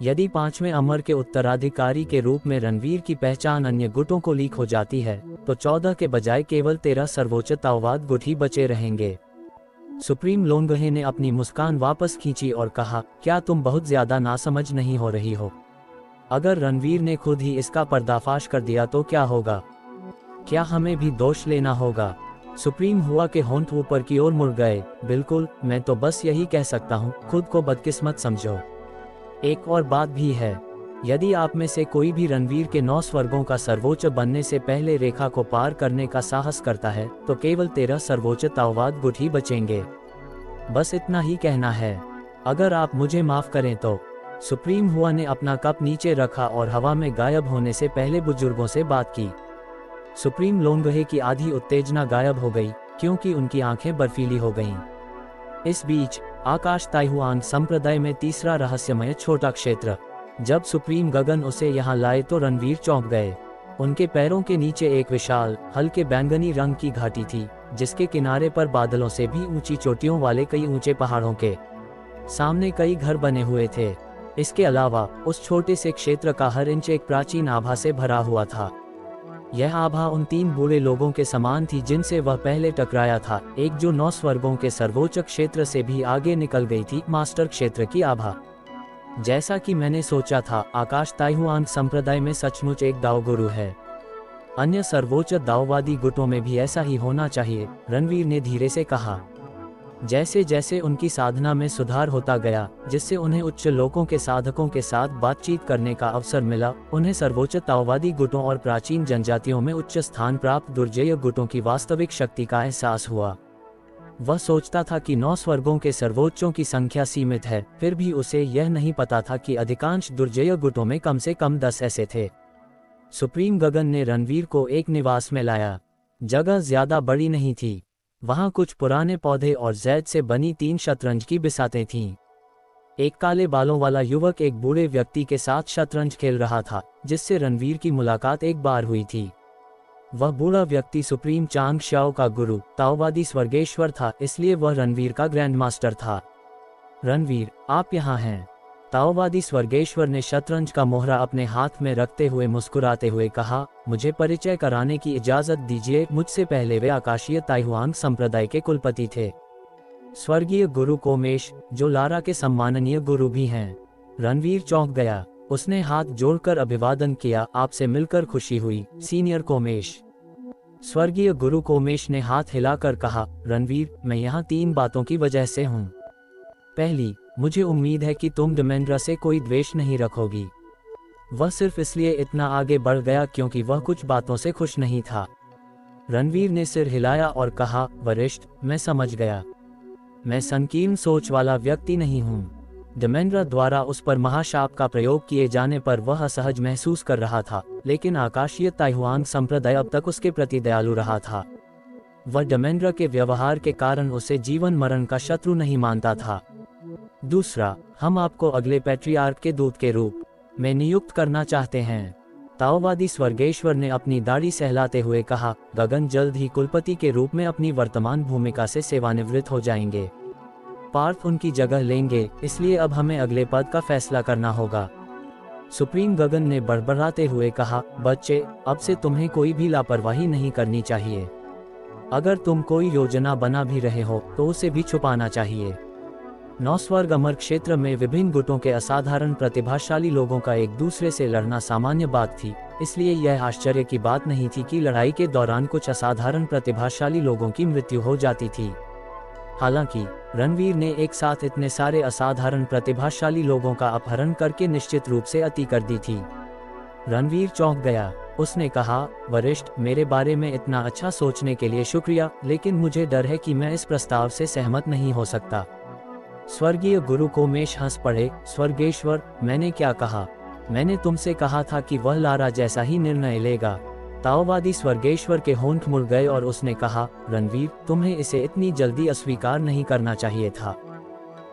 यदि 5वें अमर के उत्तराधिकारी के रूप में रणवीर की पहचान अन्य गुटों को लीक हो जाती है तो 14 के बजाय केवल 13 सर्वोच्च ताओवाद गुट ही बचे रहेंगे। सुप्रीम लोंगहे ने अपनी मुस्कान वापस खींची और कहा, क्या तुम बहुत ज्यादा नासमझ नहीं हो रही हो? अगर रणवीर ने खुद ही इसका पर्दाफाश कर दिया तो क्या होगा? क्या हमें भी दोष लेना होगा? सुप्रीम हुआ के होंठ ऊपर की ओर मुड़ गए। बिल्कुल, मैं तो बस यही कह सकता हूँ, खुद को बदकिस्मत समझो। एक और बात भी है, यदि आप में से कोई भी रणवीर के 9 स्वर्गों का सर्वोच्च बनने से पहले रेखा को पार करने का साहस करता है तो केवल 13 सर्वोच्च ताओवाद गुट ही बचेंगे। बस इतना ही कहना है। अगर आप मुझे माफ करें तो। सुप्रीम हुआ ने अपना कप नीचे रखा और हवा में गायब होने से पहले बुजुर्गों से बात की। सुप्रीम लोंगहे की आधी उत्तेजना गायब हो गई क्योंकि उनकी आंखें बर्फीली हो गईं। इस बीच आकाश ताइहुआन संप्रदाय में तीसरा रहस्यमय छोटा क्षेत्र। जब सुप्रीम गगन उसे यहाँ लाए तो रणवीर चौंक गए। उनके पैरों के नीचे एक विशाल हल्के बैंगनी रंग की घाटी थी, जिसके किनारे पर बादलों से भी ऊंची चोटियों वाले कई ऊंचे पहाड़ों के सामने कई घर बने हुए थे। इसके अलावा उस छोटे से क्षेत्र का हर इंच एक प्राचीन आभा से भरा हुआ था। यह आभा उन 3 बूढ़े लोगों के समान थी जिनसे वह पहले टकराया था, एक जो 9 स्वर्गों के सर्वोच्च क्षेत्र से भी आगे निकल गई थी, मास्टर क्षेत्र की आभा। जैसा कि मैंने सोचा था, आकाश ताइहुआन संप्रदाय में सचमुच एक दाव गुरु है। अन्य सर्वोच्च दाववादी गुटों में भी ऐसा ही होना चाहिए, रणवीर ने धीरे से कहा। जैसे जैसे उनकी साधना में सुधार होता गया, जिससे उन्हें उच्च लोकों के साधकों के साथ बातचीत करने का अवसर मिला, उन्हें सर्वोच्च ताओवादी गुटों और प्राचीन जनजातियों में उच्च स्थान प्राप्त दुर्जेय गुटों की वास्तविक शक्ति का एहसास हुआ। वह सोचता था कि 9 स्वर्गों के सर्वोच्चों की संख्या सीमित है, फिर भी उसे यह नहीं पता था कि अधिकांश दुर्जेय गुटों में कम से कम 10 ऐसे थे। सुप्रीम गगन ने रणवीर को एक निवास में लाया। जगह ज्यादा बड़ी नहीं थी। वहां कुछ पुराने पौधे और जैद से बनी 3 शतरंज की बिसातें थीं। एक काले बालों वाला युवक एक बूढ़े व्यक्ति के साथ शतरंज खेल रहा था, जिससे रणवीर की मुलाकात एक बार हुई थी। वह बूढ़ा व्यक्ति सुप्रीम चांग श्याओ का गुरु ताओवादी स्वर्गेश्वर था, इसलिए वह रणवीर का ग्रैंड मास्टर था। रणवीर, आप यहाँ हैं। ताओवादी स्वर्गेश्वर ने शतरंज का मोहरा अपने हाथ में रखते हुए मुस्कुराते हुए कहा, मुझे परिचय कराने की इजाजत दीजिए। मुझसे पहले वे आकाशीय ताइहुआन संप्रदाय के कुलपति थे, स्वर्गीय गुरु कोमेश, जो लारा के सम्माननीय गुरु भी हैं। रणवीर चौंक गया। उसने हाथ जोड़कर अभिवादन किया, आपसे मिलकर खुशी हुई, सीनियर कोमेश। स्वर्गीय गुरु कोमेश ने हाथ हिलाकर कहा, रणवीर, मैं यहाँ 3 बातों की वजह से हूँ। पहली, मुझे उम्मीद है कि तुम डिमेंड्रा से कोई द्वेष नहीं रखोगी। वह सिर्फ इसलिए इतना आगे बढ़ गया क्योंकि वह कुछ बातों से खुश नहीं था। रणवीर ने सिर हिलाया और कहा, वरिष्ठ, मैं समझ गया। मैं संकीर्ण सोच वाला व्यक्ति नहीं हूँ। डिमेंड्रा द्वारा उस पर महाशाप का प्रयोग किए जाने पर वह असहज महसूस कर रहा था, लेकिन आकाशीय ताइहुआन संप्रदाय अब तक उसके प्रति दयालु रहा था। वह डिमेंड्रा के व्यवहार के कारण उसे जीवन मरण का शत्रु नहीं मानता था। दूसरा, हम आपको अगले पैट्रियार्क के दूत के रूप में नियुक्त करना चाहते हैं। ताओवादी स्वर्गेश्वर ने अपनी दाढ़ी सहलाते हुए कहा, गगन जल्द ही कुलपति के रूप में अपनी वर्तमान भूमिका से सेवानिवृत्त हो जाएंगे। पार्थ उनकी जगह लेंगे, इसलिए अब हमें अगले पद का फैसला करना होगा। सुप्रीम गगन ने बड़बड़ाते हुए कहा, बच्चे, अब से तुम्हें कोई भी लापरवाही नहीं करनी चाहिए। अगर तुम कोई योजना बना भी रहे हो तो उसे भी छुपाना चाहिए। 9 स्वर्ग अमर क्षेत्र में विभिन्न गुटों के असाधारण प्रतिभाशाली लोगों का एक दूसरे से लड़ना सामान्य बात थी, इसलिए यह आश्चर्य की बात नहीं थी कि लड़ाई के दौरान कुछ असाधारण प्रतिभाशाली लोगों की मृत्यु हो जाती थी। हालांकि रणवीर ने एक साथ इतने सारे असाधारण प्रतिभाशाली लोगों का अपहरण करके निश्चित रूप से अति कर दी थी। रणवीर चौंक गया। उसने कहा, वरिष्ठ, मेरे बारे में इतना अच्छा सोचने के लिए शुक्रिया, लेकिन मुझे डर है कि मैं इस प्रस्ताव से सहमत नहीं हो सकता। स्वर्गीय गुरु कोमेश हंस पड़े, स्वर्गेश्वर, मैंने क्या कहा? मैंने तुमसे कहा था कि वह लारा जैसा ही निर्णय लेगा। ताओवादी स्वर्गेश्वर के होंठ मुड़ गए और उसने कहा, रणवीर, तुम्हें इसे इतनी जल्दी अस्वीकार नहीं करना चाहिए था।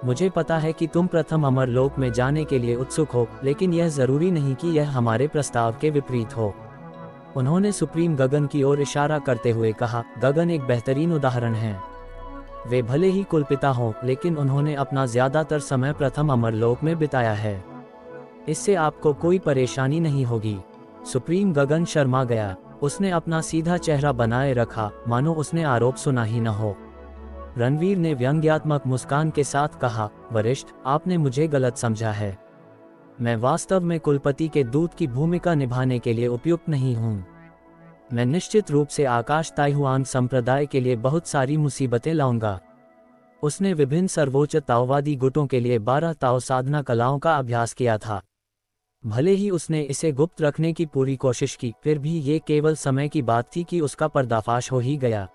मुझे पता है कि तुम प्रथम अमरलोक में जाने के लिए उत्सुक हो, लेकिन यह जरूरी नहीं कि यह हमारे प्रस्ताव के विपरीत हो। उन्होंने सुप्रीम गगन की ओर इशारा करते हुए कहा, गगन एक बेहतरीन उदाहरण है। वे भले ही कुलपिता हों, लेकिन उन्होंने अपना ज्यादातर समय प्रथम अमरलोक में बिताया है। इससे आपको कोई परेशानी नहीं होगी। सुप्रीम गगन शर्मा गया। उसने अपना सीधा चेहरा बनाए रखा, मानो उसने आरोप सुना ही न हो। रणवीर ने व्यंग्यात्मक मुस्कान के साथ कहा, वरिष्ठ, आपने मुझे गलत समझा है। मैं वास्तव में कुलपति के दूत की भूमिका निभाने के लिए उपयुक्त नहीं हूँ। मैं निश्चित रूप से आकाश ताइहुआन संप्रदाय के लिए बहुत सारी मुसीबतें लाऊंगा। उसने विभिन्न सर्वोच्च ताओवादी गुटों के लिए 12 ताओ साधना कलाओं का अभ्यास किया था। भले ही उसने इसे गुप्त रखने की पूरी कोशिश की, फिर भी ये केवल समय की बात थी कि उसका पर्दाफाश हो ही गया।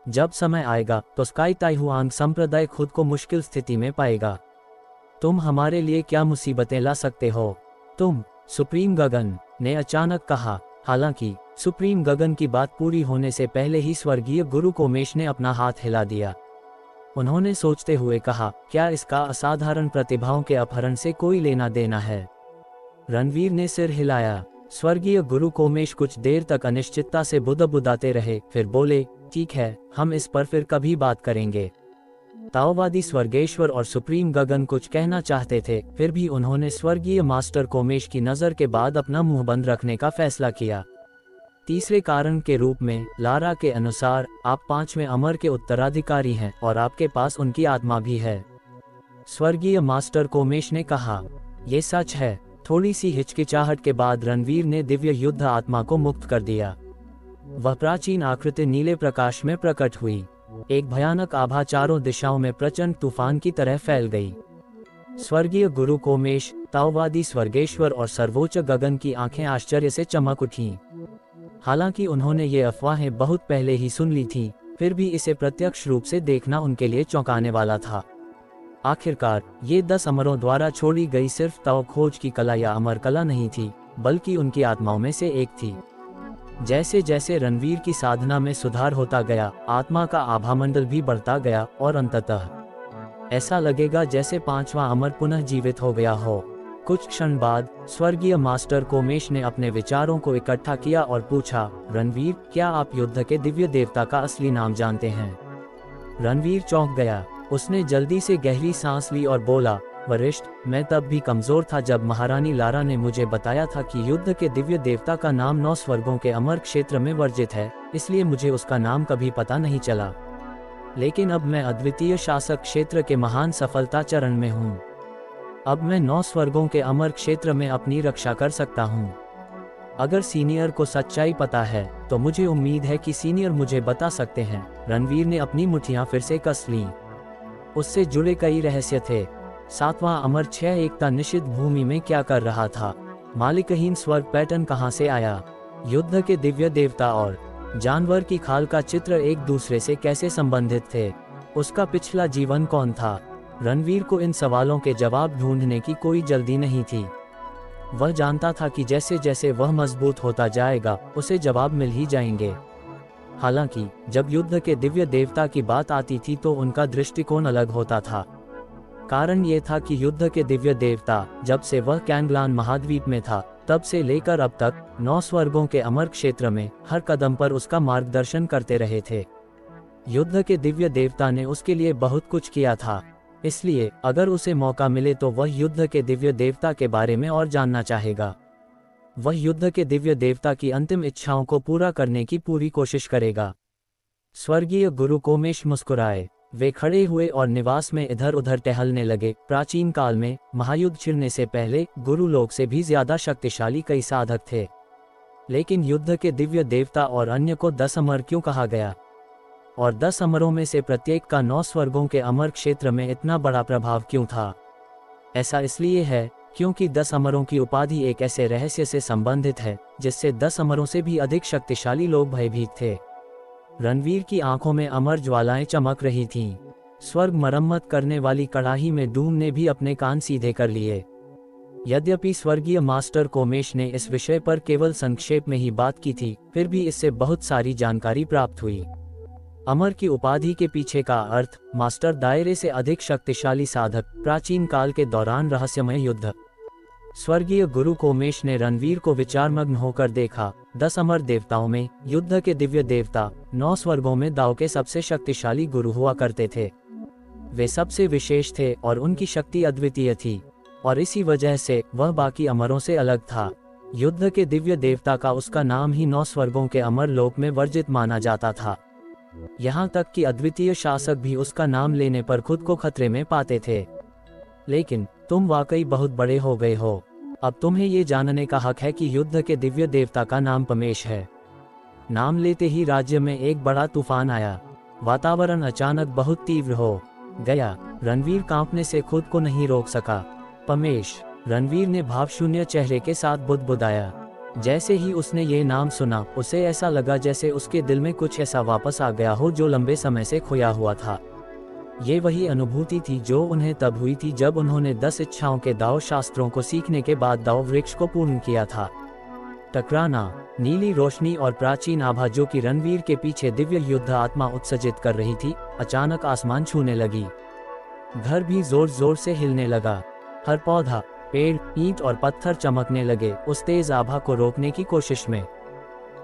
जब समय आएगा तो स्काई ताइहुआन संप्रदाय खुद को मुश्किल स्थिति में पाएगा। तुम हमारे लिए क्या मुसीबतें ला सकते हो? तुम, सुप्रीम गगन ने अचानक कहा। हालांकि सुप्रीम गगन की बात पूरी होने से पहले ही स्वर्गीय गुरु कोमेश ने अपना हाथ हिला दिया। उन्होंने सोचते हुए कहा, क्या इसका असाधारण प्रतिभाओं के अपहरण से कोई लेना देना है? रणवीर ने सिर हिलाया। स्वर्गीय गुरु कोमेश कुछ देर तक अनिश्चितता से बुदबुदाते रहे, फिर बोले, ठीक है, हम इस पर फिर कभी बात करेंगे। ताओवादी स्वर्गेश्वर और सुप्रीम गगन कुछ कहना चाहते थे, फिर भी उन्होंने स्वर्गीय मास्टर कोमेश की नज़र के बाद अपना मुंह बंद रखने का फैसला किया। तीसरे कारण के रूप में, लारा के अनुसार, आप 5वें अमर के उत्तराधिकारी हैं और आपके पास उनकी आत्मा भी है। स्वर्गीय मास्टर कोमेश ने कहा, यह सच है। थोड़ी सी हिचकिचाहट के बाद रणवीर ने दिव्य युद्ध आत्मा को मुक्त कर दिया। वह प्राचीन आकृति नीले प्रकाश में प्रकट हुई। एक भयानक आभा चारों दिशाओं में प्रचंड तूफान की तरह फैल गई। स्वर्गीय गुरु कोमेश, ताओवादी स्वर्गेश्वर और सर्वोच्च गगन की आंखें आश्चर्य से चमक उठीं। हालांकि उन्होंने ये अफवाहें बहुत पहले ही सुन ली थीं, फिर भी इसे प्रत्यक्ष रूप से देखना उनके लिए चौंकाने वाला था। आखिरकार ये 10 अमरों द्वारा छोड़ी गई सिर्फ ताओ खोज की कला या अमर कला नहीं थी, बल्कि उनकी आत्माओं में से एक थी। जैसे जैसे रणवीर की साधना में सुधार होता गया, आत्मा का आभामंडल भी बढ़ता गया और अंततः ऐसा लगेगा जैसे 5वां अमर पुनः जीवित हो गया हो। कुछ क्षण बाद स्वर्गीय मास्टर कोमेश ने अपने विचारों को इकट्ठा किया और पूछा, रणवीर, क्या आप युद्ध के दिव्य देवता का असली नाम जानते हैं? रणवीर चौंक गया। उसने जल्दी से गहरी सांस ली और बोला, वरिष्ठ, मैं तब भी कमजोर था जब महारानी लारा ने मुझे बताया था कि युद्ध के दिव्य देवता का नाम 9 स्वर्गों के अमर क्षेत्र में वर्जित है, इसलिए मुझे उसका नाम कभी पता नहीं चला। लेकिन अब मैं अद्वितीय शासक क्षेत्र के महान सफलता चरण में हूँ। अब मैं 9 स्वर्गों के अमर क्षेत्र में अपनी रक्षा कर सकता हूँ। अगर सीनियर को सच्चाई पता है तो मुझे उम्मीद है कि सीनियर मुझे बता सकते हैं। रणवीर ने अपनी मुट्ठियां फिर से कस लीं। उससे जुड़े कई रहस्य थे। 7वां अमर 6 एकता निषिद्ध भूमि में क्या कर रहा था? मालिकहीन स्वर्ग पैटर्न कहां से आया? युद्ध के दिव्य देवता और जानवर की खाल का चित्र एक दूसरे से कैसे संबंधित थे? उसका पिछला जीवन कौन था? रणवीर को इन सवालों के जवाब ढूंढने की कोई जल्दी नहीं थी। वह जानता था कि जैसे जैसे वह मजबूत होता जाएगा उसे जवाब मिल ही जाएंगे। हालांकि जब युद्ध के दिव्य देवता की बात आती थी तो उनका दृष्टिकोण अलग होता था। कारण ये था कि युद्ध के दिव्य देवता जब से वह कैंगलान महाद्वीप में था तब से लेकर अब तक 9 स्वर्गों के अमर क्षेत्र में हर कदम पर उसका मार्गदर्शन करते रहे थे। युद्ध के दिव्य देवता ने उसके लिए बहुत कुछ किया था, इसलिए अगर उसे मौका मिले तो वह युद्ध के दिव्य देवता के बारे में और जानना चाहेगा। वह युद्ध के दिव्य देवता की अंतिम इच्छाओं को पूरा करने की पूरी कोशिश करेगा। स्वर्गीय गुरु कोमेश मुस्कुराए। वे खड़े हुए और निवास में इधर उधर टहलने लगे। प्राचीन काल में महायुद्ध छिड़ने से पहले गुरु लोग से भी ज्यादा शक्तिशाली कई साधक थे, लेकिन युद्ध के दिव्य देवता और अन्य को 10 अमर क्यों कहा गया? और 10 अमरों में से प्रत्येक का 9 स्वर्गों के अमर क्षेत्र में इतना बड़ा प्रभाव क्यों था? ऐसा इसलिए है क्योंकि 10 अमरों की उपाधि एक ऐसे रहस्य से संबंधित है जिससे 10 अमरों से भी अधिक शक्तिशाली लोग भयभीत थे। रणवीर की आंखों में अमर ज्वालाएं चमक रही थीं। स्वर्ग मरम्मत करने वाली कड़ाही में डूम ने भी अपने कान सीधे कर लिए। यद्यपि स्वर्गीय मास्टर कोमेश ने इस विषय पर केवल संक्षेप में ही बात की थी, फिर भी इससे बहुत सारी जानकारी प्राप्त हुई। अमर की उपाधि के पीछे का अर्थ, मास्टर दायरे से अधिक शक्तिशाली साधक, प्राचीन काल के दौरान रहस्यमय युद्ध। स्वर्गीय गुरु कोमेश ने रणवीर को विचारमग्न होकर देखा। 10 अमर देवताओं में युद्ध के दिव्य देवता 9 स्वर्गों में दाव के सबसे शक्तिशाली गुरु हुआ करते थे। वे सबसे विशेष थे और उनकी शक्ति अद्वितीय थी, और इसी वजह से वह बाकी अमरों से अलग था। युद्ध के दिव्य देवता का उसका नाम ही 9 स्वर्गों के अमर लोक में वर्जित माना जाता था। यहाँ तक कि अद्वितीय शासक भी उसका नाम लेने पर खुद को खतरे में पाते थे। लेकिन तुम वाकई बहुत बड़े हो गए हो। अब तुम्हें ये जानने का हक है कि युद्ध के दिव्य देवता का नाम पमेश है। नाम लेते ही राज्य में एक बड़ा तूफान आया। वातावरण अचानक बहुत तीव्र हो गया। रणवीर कांपने से खुद को नहीं रोक सका। पमेश, रणवीर ने भावशून्य चेहरे के साथ बुदबुदाया। जैसे ही उसने ये नाम सुना, उसे ऐसा लगा जैसे उसके दिल में कुछ ऐसा वापस आ गया हो जो लंबे समय से खोया हुआ था। ये वही अनुभूति थी जो उन्हें तब हुई थी जब उन्होंने 10 इच्छाओं के दाव शास्त्रों को सीखने के बाद दाव वृक्ष को पूर्ण किया था। टकराना, नीली रोशनी और प्राचीन आभा जो कि रणवीर के पीछे दिव्य युद्ध आत्मा उत्सर्जित कर रही थी, अचानक आसमान छूने लगी। घर भी जोर जोर से हिलने लगा। हर पौधा, पेड़, ईंट और पत्थर चमकने लगे उस तेज आभा को रोकने की कोशिश में।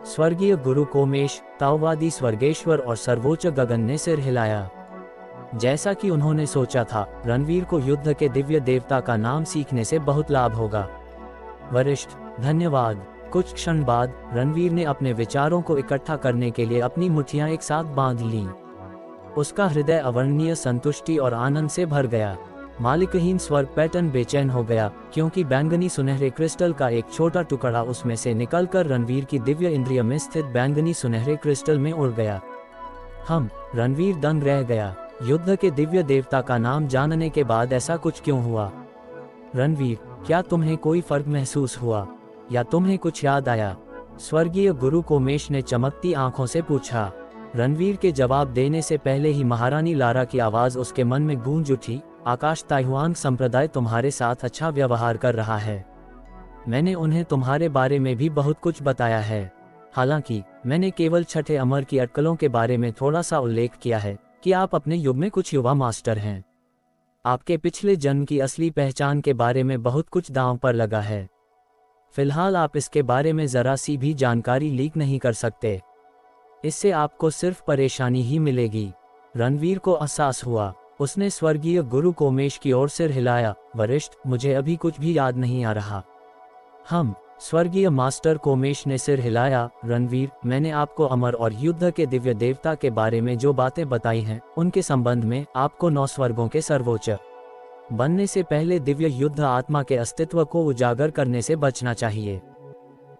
स्वर्गीय गुरु कोमेश, ताओवादी स्वर्गेश्वर और सर्वोच्च गगन ने सिर हिलाया। जैसा कि उन्होंने सोचा था, रणवीर को युद्ध के दिव्य देवता का नाम सीखने से बहुत लाभ होगा। वरिष्ठ, धन्यवाद। कुछ क्षण बाद रणवीर ने अपने विचारों को इकट्ठा करने के लिए अपनी मुट्ठियां एक साथ बांध लीं। उसका हृदय अवर्णनीय संतुष्टि और आनंद से भर गया। मालिकहीन स्वर्ग पैटर्न बेचैन हो गया क्योंकि बैंगनी सुनहरे क्रिस्टल का एक छोटा टुकड़ा उसमें से निकलकर रणवीर की दिव्य इंद्रिय में स्थित बैंगनी सुनहरे क्रिस्टल में उड़ गया। रणवीर दंग रह गया। युद्ध के दिव्य देवता का नाम जानने के बाद ऐसा कुछ क्यों हुआ? रणवीर, क्या तुम्हें कोई फर्क महसूस हुआ या तुम्हें कुछ याद आया? स्वर्गीय गुरु कोमेश ने चमकती आंखों से पूछा। रणवीर के जवाब देने से पहले ही महारानी लारा की आवाज उसके मन में गूंज उठी। आकाश ताइहुआन संप्रदाय तुम्हारे साथ अच्छा व्यवहार कर रहा है। मैंने उन्हें तुम्हारे बारे में भी बहुत कुछ बताया है। हालांकि मैंने केवल छठे अमर की अटकलों के बारे में थोड़ा सा उल्लेख किया है कि आप अपने युग में कुछ युवा मास्टर हैं। आपके पिछले जन्म की असली पहचान के बारे में बहुत कुछ दांव पर लगा है। फिलहाल आप इसके बारे में जरा सी भी जानकारी लीक नहीं कर सकते। इससे आपको सिर्फ परेशानी ही मिलेगी। रणवीर को एहसास हुआ। उसने स्वर्गीय गुरु कोमेश की ओर सिर हिलाया। वरिष्ठ, मुझे अभी कुछ भी याद नहीं आ रहा। स्वर्गीय मास्टर कोमेश ने सिर हिलाया। रणवीर, मैंने आपको अमर और युद्ध के दिव्य देवता के बारे में जो बातें बताई हैं, उनके संबंध में आपको 9 स्वर्गों के सर्वोच्च बनने से पहले दिव्य युद्ध आत्मा के अस्तित्व को उजागर करने से बचना चाहिए।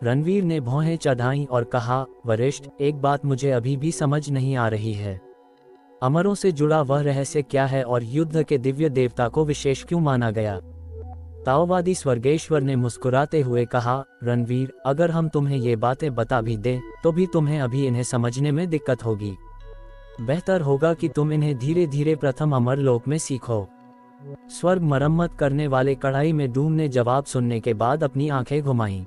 रणवीर ने भौहें चढ़ाईं और कहा, वरिष्ठ, एक बात मुझे अभी भी समझ नहीं आ रही है। अमरों से जुड़ा वह रहस्य क्या है और युद्ध के दिव्य देवता को विशेष क्यों माना गया? ताओवादी स्वर्गेश्वर ने मुस्कुराते हुए कहा, रणवीर, अगर हम तुम्हें ये बातें बता भी दें तो भी तुम्हें अभी इन्हें समझने में दिक्कत होगी। बेहतर होगा कि तुम इन्हें धीरे धीरे प्रथम अमर लोक में सीखो। स्वर्ग मरम्मत करने वाले कढ़ाई में डूम ने जवाब सुनने के बाद अपनी आंखें घुमाईं।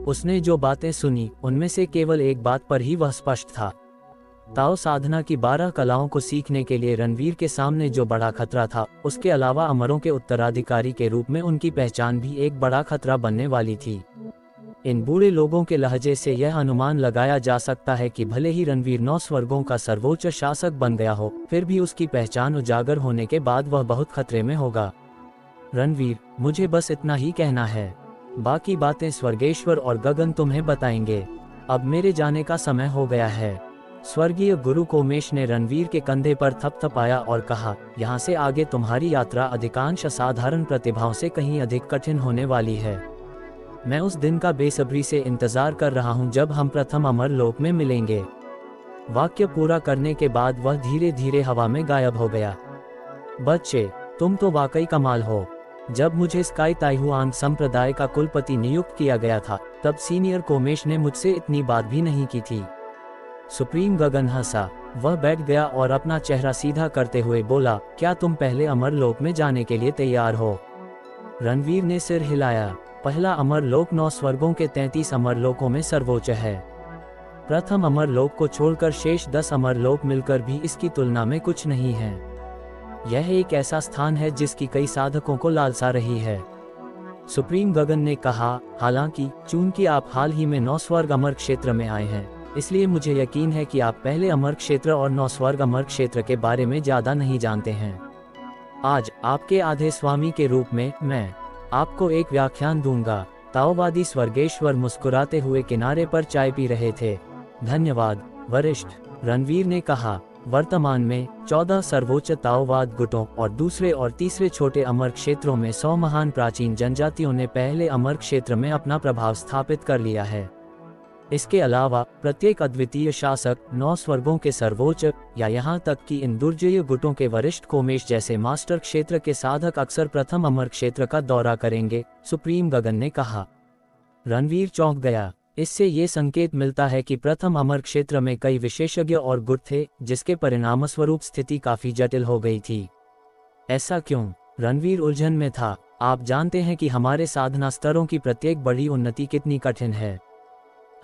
उसने जो बातें सुनी उनमें से केवल एक बात पर ही वह स्पष्ट था। ताओ साधना की 12 कलाओं को सीखने के लिए रणवीर के सामने जो बड़ा खतरा था, उसके अलावा अमरों के उत्तराधिकारी के रूप में उनकी पहचान भी एक बड़ा खतरा बनने वाली थी। इन बूढ़े लोगों के लहजे से यह अनुमान लगाया जा सकता है कि भले ही रणवीर 9 स्वर्गों का सर्वोच्च शासक बन गया हो, फिर भी उसकी पहचान उजागर होने के बाद वह बहुत खतरे में होगा। रणवीर, मुझे बस इतना ही कहना है, बाकी बातें स्वर्गेश्वर और गगन तुम्हें बताएंगे। अब मेरे जाने का समय हो गया है। स्वर्गीय गुरु कोमेश ने रणवीर के कंधे पर थपथपाया और कहा, यहाँ से आगे तुम्हारी यात्रा अधिकांश असाधारण प्रतिभाओं से कहीं अधिक कठिन होने वाली है। मैं उस दिन का बेसब्री से इंतजार कर रहा हूँ जब हम प्रथम अमर लोक में मिलेंगे। वाक्य पूरा करने के बाद वह धीरे धीरे हवा में गायब हो गया। बच्चे, तुम तो वाकई कमाल हो। जब मुझे स्काई ताइहुआन संप्रदाय का कुलपति नियुक्त किया गया था, तब सीनियर कोमेश ने मुझसे इतनी बात भी नहीं की थी। सुप्रीम गगन हंसा। वह बैठ गया और अपना चेहरा सीधा करते हुए बोला, क्या तुम पहले अमर लोक में जाने के लिए तैयार हो? रणवीर ने सिर हिलाया। पहला अमर लोक 9 स्वर्गों के 33 अमर लोकों में सर्वोच्च है। प्रथम अमर लोक को छोड़कर शेष 10 अमर लोक मिलकर भी इसकी तुलना में कुछ नहीं है। यह एक ऐसा स्थान है जिसकी कई साधकों को लालसा रही है। सुप्रीम गगन ने कहा, हालांकि चूंकि आप हाल ही में 9 स्वर्ग अमर क्षेत्र में आए हैं, इसलिए मुझे यकीन है कि आप पहले अमर क्षेत्र और 9 स्वर्ग अमर क्षेत्र के बारे में ज्यादा नहीं जानते हैं। आज आपके आधे स्वामी के रूप में मैं आपको एक व्याख्यान दूंगा। ताओवादी स्वर्गेश्वर मुस्कुराते हुए किनारे पर चाय पी रहे थे। धन्यवाद वरिष्ठ, रणवीर ने कहा। वर्तमान में 14 सर्वोच्च ताओवाद गुटों और दूसरे और तीसरे छोटे अमर क्षेत्रों में 100 महान प्राचीन जनजातियों ने पहले अमर क्षेत्र में अपना प्रभाव स्थापित कर लिया है। इसके अलावा प्रत्येक अद्वितीय शासक 9 स्वर्गों के सर्वोच्च या यहाँ तक कि इन दुर्जय गुटों के वरिष्ठ कोमेश जैसे मास्टर क्षेत्र के साधक अक्सर प्रथम अमर क्षेत्र का दौरा करेंगे, सुप्रीम गगन ने कहा। रणवीर चौंक गया। इससे ये संकेत मिलता है कि प्रथम अमर क्षेत्र में कई विशेषज्ञ और गुट थे, जिसके परिणामस्वरूप स्थिति काफी जटिल हो गई थी। ऐसा क्यों? रणवीर उलझन में था। आप जानते हैं कि हमारे साधना स्तरों की प्रत्येक बड़ी उन्नति कितनी कठिन है।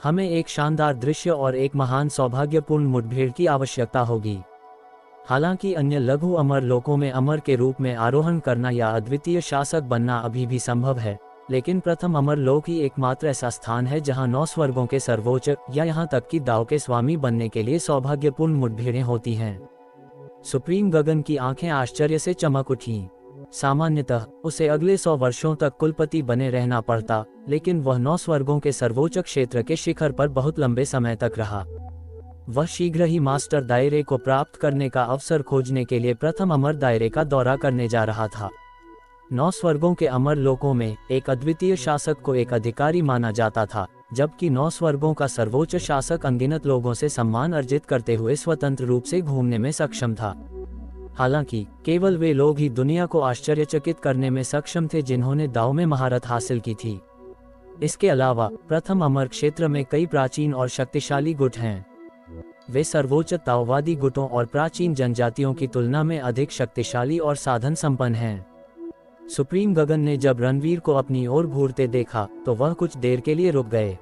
हमें एक शानदार दृश्य और एक महान सौभाग्यपूर्ण मुठभेड़ की आवश्यकता होगी। हालांकि अन्य लघु अमर लोकों में अमर के रूप में आरोहण करना या अद्वितीय शासक बनना अभी भी संभव है, लेकिन प्रथम अमर लोक ही एकमात्र ऐसा स्थान है जहां 9 स्वर्गों के सर्वोच्च या यहां तक कि दाव के स्वामी बनने के लिए सौभाग्यपूर्ण मुठभेड़ें होती हैं। सुप्रीम गगन की आंखें आश्चर्य से चमक उठीं। सामान्यतः उसे अगले 100 वर्षों तक कुलपति बने रहना पड़ता, लेकिन वह 9 स्वर्गों के सर्वोच्च क्षेत्र के शिखर पर बहुत लंबे समय तक रहा। वह शीघ्र ही मास्टर दायरे को प्राप्त करने का अवसर खोजने के लिए प्रथम अमर दायरे का दौरा करने जा रहा था। 9 स्वर्गों के अमर लोकों में एक अद्वितीय शासक को एक अधिकारी माना जाता था, जबकि 9 स्वर्गों का सर्वोच्च शासक अनगिनत लोगों से सम्मान अर्जित करते हुए स्वतंत्र रूप से घूमने में सक्षम था। हालांकि केवल वे लोग ही दुनिया को आश्चर्यचकित करने में सक्षम थे जिन्होंने दाव में महारत हासिल की थी। इसके अलावा प्रथम अमर क्षेत्र में कई प्राचीन और शक्तिशाली गुट हैं। वे सर्वोच्च ताओवादी गुटों और प्राचीन जनजातियों की तुलना में अधिक शक्तिशाली और साधन संपन्न हैं। सुप्रीम गगन ने जब रणवीर को अपनी ओर घूरते देखा तो वह कुछ देर के लिए रुक गए।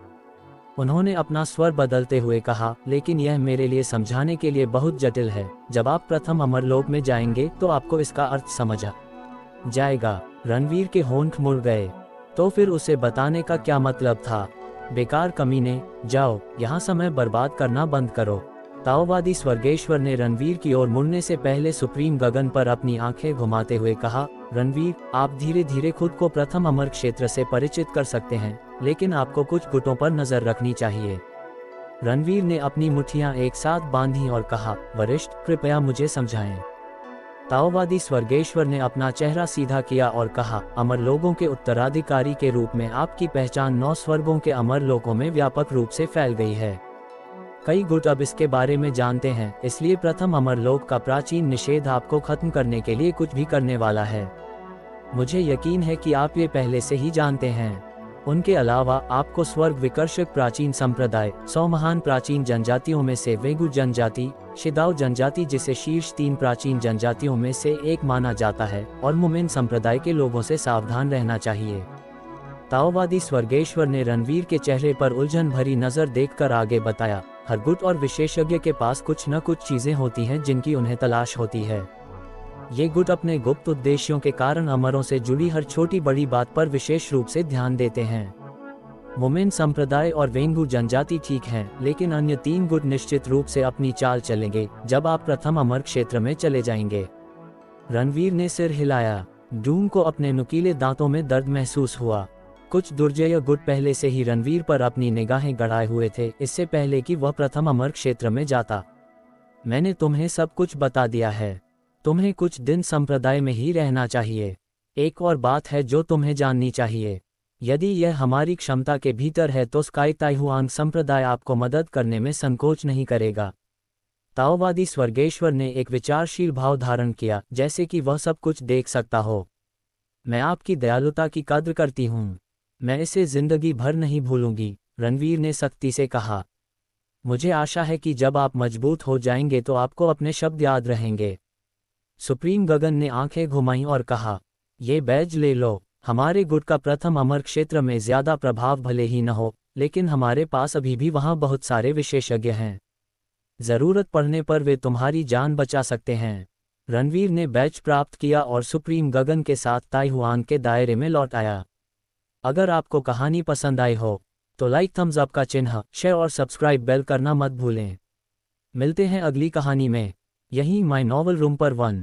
उन्होंने अपना स्वर बदलते हुए कहा, लेकिन यह मेरे लिए समझाने के लिए बहुत जटिल है। जब आप प्रथम अमरलोक में जाएंगे तो आपको इसका अर्थ समझ आ जाएगा। रणवीर के होंठ मुड़ गए। तो फिर उसे बताने का क्या मतलब था? बेकार कमीने, जाओ, यहाँ समय बर्बाद करना बंद करो। ताओवादी स्वर्गेश्वर ने रणवीर की ओर मुड़ने से पहले सुप्रीम गगन पर अपनी आंखें घुमाते हुए कहा, रणवीर, आप धीरे धीरे खुद को प्रथम अमर क्षेत्र से परिचित कर सकते हैं, लेकिन आपको कुछ गुटों पर नजर रखनी चाहिए। रणवीर ने अपनी मुट्ठियां एक साथ बांधी और कहा, वरिष्ठ, कृपया मुझे समझाएं। ताओवादी स्वर्गेश्वर ने अपना चेहरा सीधा किया और कहा, अमर लोगों के उत्तराधिकारी के रूप में आपकी पहचान 9 स्वर्गों के अमर लोकों में व्यापक रूप से फैल गई है। कई गुट अब इसके बारे में जानते हैं, इसलिए प्रथम अमर लोक का प्राचीन निषेध आपको खत्म करने के लिए कुछ भी करने वाला है। मुझे यकीन है कि आप ये पहले से ही जानते हैं। उनके अलावा आपको स्वर्ग विकर्षक प्राचीन संप्रदाय, 100 महान प्राचीन जनजातियों में से वेगु जनजाति, शिदाओ जनजाति जिसे शीर्ष 3 प्राचीन जनजातियों में से एक माना जाता है, और मुमिन संप्रदाय के लोगों से सावधान रहना चाहिए। ताओवादी स्वर्गेश्वर ने रणवीर के चेहरे पर उलझन भरी नजर देखकर आगे बताया, हर गुट और विशेषज्ञ के पास कुछ न कुछ चीजें होती हैं जिनकी उन्हें तलाश होती है। ये गुट अपने गुप्त उद्देश्यों के कारण अमरों से जुड़ी हर छोटी बड़ी बात पर विशेष रूप से ध्यान देते हैं। मुमिन संप्रदाय और वेंगु जनजाति ठीक हैं, लेकिन अन्य 3 गुट निश्चित रूप से अपनी चाल चलेंगे जब आप प्रथम अमर क्षेत्र में चले जाएंगे। रणवीर ने सिर हिलाया। डूम को अपने नुकीले दांतों में दर्द महसूस हुआ। कुछ दुर्जय गुट पहले से ही रणवीर पर अपनी निगाहें गड़ाए हुए थे, इससे पहले कि वह प्रथम अमर क्षेत्र में जाता। मैंने तुम्हें सब कुछ बता दिया है। तुम्हें कुछ दिन संप्रदाय में ही रहना चाहिए। एक और बात है जो तुम्हें जाननी चाहिए। यदि यह हमारी क्षमता के भीतर है तो स्काई ताइहुआन संप्रदाय आपको मदद करने में संकोच नहीं करेगा। ताओवादी स्वर्गेश्वर ने एक विचारशील भाव धारण किया, जैसे कि वह सब कुछ देख सकता हो। मैं आपकी दयालुता की कद्र करती हूँ। मैं इसे जिंदगी भर नहीं भूलूंगी, रणवीर ने सख्ती से कहा। मुझे आशा है कि जब आप मजबूत हो जाएंगे तो आपको अपने शब्द याद रहेंगे। सुप्रीम गगन ने आंखें घुमाईं और कहा, ये बैज ले लो। हमारे गुट का प्रथम अमर क्षेत्र में ज्यादा प्रभाव भले ही न हो, लेकिन हमारे पास अभी भी वहां बहुत सारे विशेषज्ञ हैं। जरूरत पड़ने पर वे तुम्हारी जान बचा सकते हैं। रणवीर ने बैज प्राप्त किया और सुप्रीम गगन के साथ ताइहुआन के दायरे में लौट आया। अगर आपको कहानी पसंद आई हो तो लाइक, थम्स अप का चिन्ह, शेयर और सब्सक्राइब बेल करना मत भूलें। मिलते हैं अगली कहानी में, यहीं माय नॉवल रूम पर 1।